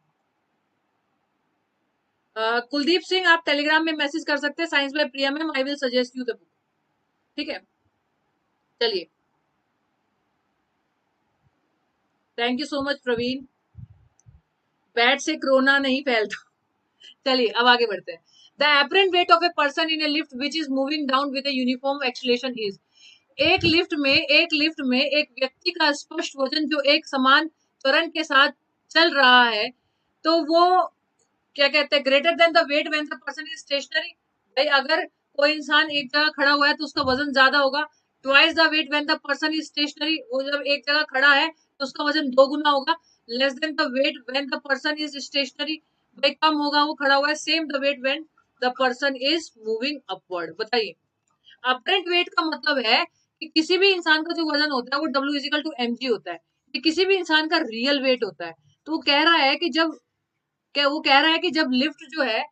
कुलदीप सिंह, आप टेलीग्राम में मैसेज कर सकते हैं, science by Priya ma'am, I will suggest you the book. ठीक है, चलिए, thank you so much Praveen. Bat से कोरोना नहीं फैलता। चलिए अब आगे बढ़ते हैं। The apparent weight of a person in a lift which is moving down with a uniform acceleration is, एक लिफ्ट में, एक लिफ्ट में एक व्यक्ति का स्पष्ट वजन जो एक समान त्वरण के साथ चल रहा है, तो वो क्या कहते हैं, greater than the weight when the person is stationary. भाई अगर कोई इंसान एक जगह खड़ा हुआ है तो उसका वजन ज्यादा होगा। Twice the weight when the person is stationary, वो जब एक जगह खड़ा है तो उसका वजन 2 गुना होगा। Less than the weight when the person is stationary, भाई कम होगा, वो खड़ा हुआ है। Same the weight when the person is moving upward. बताइए, अपरेंट वेट का मतलब है कि किसी भी इंसान का जो वजन होता है वो W = mg होता है, ये किसी भी इंसान का रियल वेट होता है। तो वो कह रहा है कि जब, क्या वो कह रहा है कि जब लिफ्ट जो है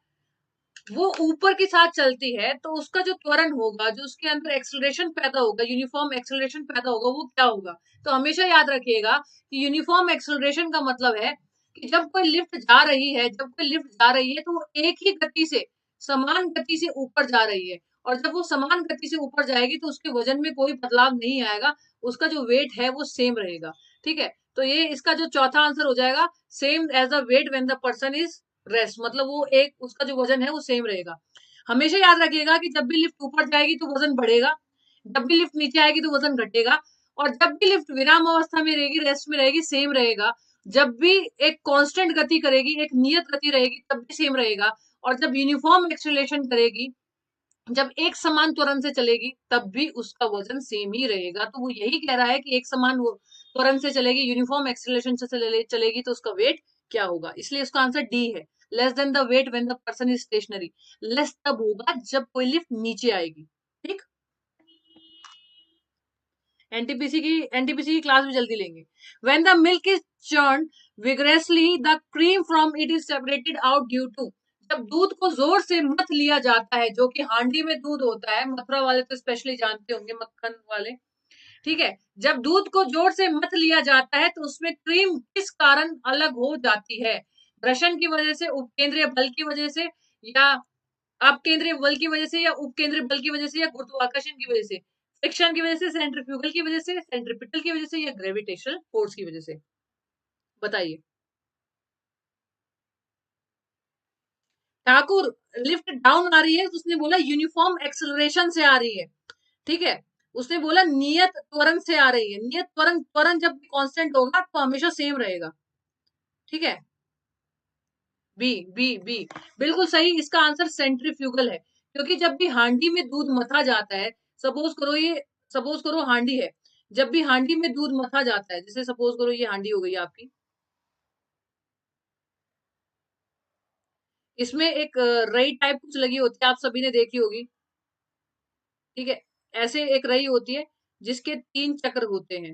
वो ऊपर के साथ चलती है तो उसका जो त्वरण होगा, जो उसके अंदर एक्सेलरेशन पैदा होगा, यूनिफॉर्म एक्सेलरेशन पैदा होगा, वो क्या होगा? तो हमेशा याद रखिएगा कि यूनिफॉर्म एक्सेलरेशन का मतलब है कि जब कोई लिफ्ट जा रही है, जब कोई लिफ्ट जा रही है तो वो एक ही गति से, समान गति से ऊपर जा रही है। और जब वो समान गति से ऊपर जाएगी तो उसके वजन में कोई बदलाव नहीं आएगा, उसका जो वेट है वो सेम रहेगा। ठीक है, तो ये इसका जो चौथा आंसर हो जाएगा, same as the weight when the person is rest, मतलब वो एक, उसका जो वजन है वो सेम रहेगा। हमेशा याद रखिएगा कि जब भी लिफ्ट ऊपर जाएगी तो वजन बढ़ेगा, जब भी लिफ्ट नीचे आएगी तो वजन घटेगा, और जब भी लिफ्ट विराम अवस्था में रहेगी, रेस्ट में रहेगी, सेम रहेगा। जब भी एक कांस्टेंट गति करेगी, एक नियत गति रहेगी, तब भी सेम रहेगा। और जब यूनिफॉर्म एक्सेलरेशन करेगी, जब एक समान त्वरण से चलेगी, तब भी उसका वजन सेम ही रहेगा। तो वो यही कह रहा है कि एक समान त्वरण से चलेगी, यूनिफॉर्म एक्सेलरेशन से चलेगी, तो उसका वेट क्या होगा। इसलिए उसका आंसर डी है, less than the weight when the person is stationary. Less तब होगा जब कोई लिफ्ट नीचे आएगी। ठीक, एनटीपीसी की क्लास भी जल्दी लेंगे। When the milk is churn vigorously the cream from it is separated out due to. जब दूध को जोर से मथ लिया जाता है, जो कि हांडी में दूध होता है, मथुरा वाले तो स्पेशली जानते होंगे, मक्खन वाले, ठीक है। जब दूध को जोर से मथ लिया जाता है तो उसमें क्रीम किस कारण अलग हो जाती है? घर्षण की वजह से, उपकेंद्रीय बल की वजह से, या अपकेंद्रीय बल की वजह से, या उपकेंद्रीय बल की वजह से, या गुरुत्वाकर्षण की वजह से, फ्रिक्शन की वजह से, सेंट्रीफ्यूगल की वजह से, सेंट्रीपिटल की वजह से, या ग्रेविटेशनल फोर्स की वजह से? बताइए। ठाकुर, लिफ्ट डाउन आ रही है तो उसने बोला यूनिफॉर्म एक्सेलरेशन से आ रही है, ठीक है। उसने बोला नियत त्वरण से आ रही है। नियत त्वरण, त्वरण जब कांस्टेंट होगा तो हमेशा सेम रहेगा, ठीक है। बी बी बी बिल्कुल सही। इसका आंसर सेंट्रीफ्यूगल है, क्योंकि जब भी हांडी में दूध मथा जाता है, सपोज करो ये, सपोज करो हांडी है, जब भी हांडी में दूध मथा जाता है, जैसे सपोज करो ये हांडी हो गई आपकी, इसमें एक रई टाइप कुछ लगी होती है, आप सभी ने देखी होगी, ठीक है। ऐसे एक रई होती है जिसके 3 चक्र होते हैं,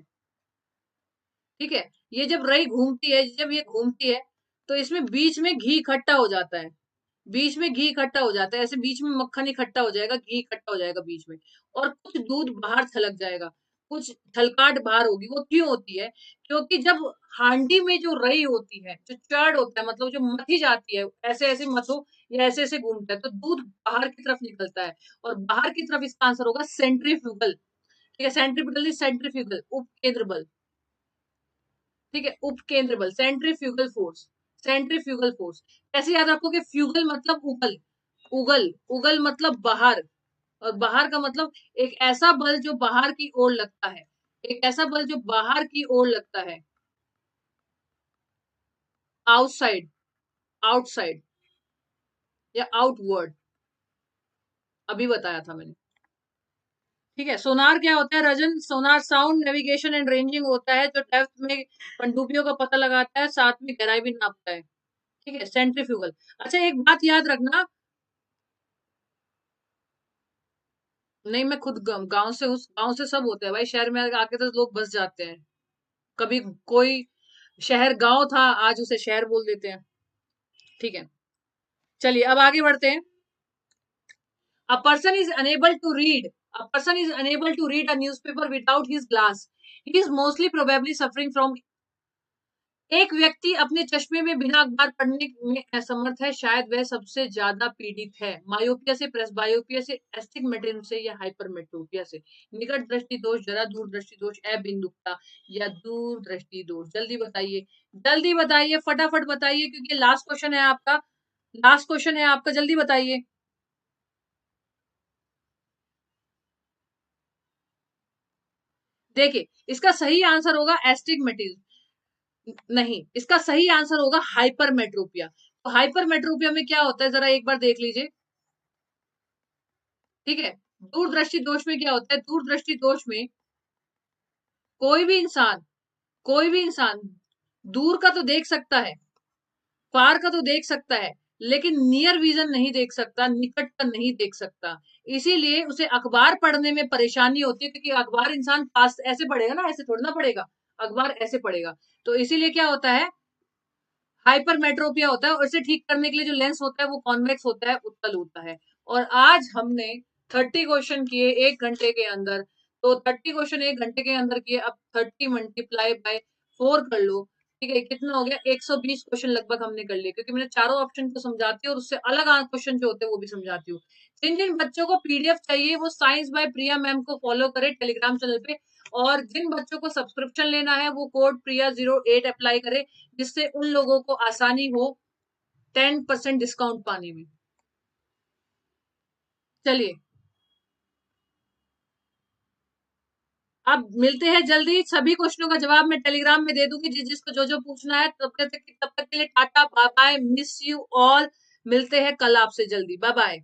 ठीक है। ये जब रई घूमती है, जब ये घूमती है, तो इसमें बीच में घी इकट्ठा हो जाता है, बीच में घी इकट्ठा हो जाता है, ऐसे बीच में मक्खन इकट्ठा हो जाएगा, घी इकट्ठा हो जाएगा बीच में, और कुछ दूध बाहर छलक जाएगा, कुछ छलकाट बाहर होगी। वो क्यों होती है? क्योंकि जब हांडी में जो रई होती है, जो चर्ड होता है, मतलब जो मथी जाती है, ऐसे ऐसे मथो या ऐसे ऐसे घूमता है, तो दूध बाहर की तरफ निकलता है, और बाहर की तरफ इसका आंसर होगा सेंट्रीफ्यूगल, ठीक है। सेंट्रीपिटल इज सेंट्रीफ्यूगल, उपकेंद्र बल, ठीक है। उपकेंद्र बल, सेंट्रीफ्यूगल फोर्स, सेंट्रीफ्यूगल फोर्स। कैसे याद रखोगे? फ्यूगल मतलब उगल, उगल, उगल मतलब बाहर, और बाहर का मतलब एक ऐसा बल जो बाहर की ओर लगता है, एक ऐसा बल जो बाहर की ओर लगता है। आउटसाइड, आउटसाइड, या आउटवर्ड, अभी बताया था मैंने, ठीक है। सोनार क्या होता है रजन? Sonar sound navigation and ranging होता है, जो डेप्थ में पनडुब्बियों का पता लगाता है, साथ में गहराई भी नापता है, ठीक है। सेंट्रीफ्यूगल। अच्छा एक बात याद रखना, नहीं मैं खुद गांव से, उस गांव से सब होता है भाई, शहर में आके तो लोग बस जाते हैं। कभी कोई शहर गांव था, आज उसे शहर बोल देते हैं, ठीक है। चलिए अब आगे बढ़ते हैं। A person is unable to read. A person is unable to read a newspaper without his glass. He is mostly probably suffering from। एक व्यक्ति अपने चश्मे में बिना अखबार पढ़ने में असमर्थ है, शायद वह सबसे ज्यादा पीड़ित है। मायोपिया से, प्रेसबायोपिया से, एस्टिग्मेटिज्म से, या हाइपरमेट्रोपिया से? निकट दृष्टि दोष, जरा दूर दृष्टि दोष, अबिंदुकता, या दूर दृष्टि दोष? जल्दी बताइए, जल्दी बताइए, फटाफट बताइए, क्योंकि लास्ट क्वेश्चन है आपका, लास्ट क्वेश्चन है आपका, जल्दी बताइए। देखिए इसका सही आंसर होगा एस्टिग्मेटिज्म, नहीं, इसका सही आंसर होगा हाइपरमेट्रोपिया। तो हाइपरमेट्रोपिया में क्या होता है, जरा एक बार देख लीजिए, ठीक है। दूरदृष्टि दोष में क्या होता है? दूरदृष्टि दोष में कोई भी इंसान, कोई भी इंसान दूर का तो देख सकता है, फार का तो देख सकता है, लेकिन नियर विजन नहीं देख सकता, निकट का नहीं देख सकता। इसीलिए उसे अखबार पढ़ने में परेशानी होती है, क्योंकि अखबार इंसान पास ऐसे पढ़ेगा ना, ऐसे थोड़ा ना पढ़ेगा, अखबार ऐसे पढ़ेगा। तो इसीलिए क्या होता है, हाइपरमेट्रोपिया होता है, और इसे ठीक करने के लिए जो लेंस होता है वो कॉन्वेक्स होता है, उत्तल होता है। और आज हमने 30 क्वेश्चन किए 1 घंटे के अंदर। तो 30 क्वेश्चन 1 घंटे के अंदर किए, अब 30 मल्टीप्लाई बाय 4 कर लो, ठीक है। कितना हो गया? 120 क्वेश्चन लगभग हमने कर लिए, क्योंकि मैंने चारों ऑप्शन को समझाती हूँ और उससे अलग क्वेश्चन जो होते हैं वो भी समझाती हूँ। जिन जिन बच्चों को पीडीएफ चाहिए वो साइंस बाय प्रिया मैम को फॉलो करें टेलीग्राम चैनल पे, और जिन बच्चों को सब्सक्रिप्शन लेना है वो कोड प्रिया08 अप्लाई करें, जिससे उन लोगों को आसानी हो 10% डिस्काउंट पाने में। चलिए अब मिलते हैं जल्दी, सभी क्वेश्चनों का जवाब मैं टेलीग्राम में दे दूंगी, जिस जिसको जो जो पूछना है। तब तक के लिए tata, bye bye, miss you all. मिलते हैं कल आपसे जल्दी, बाय बाय।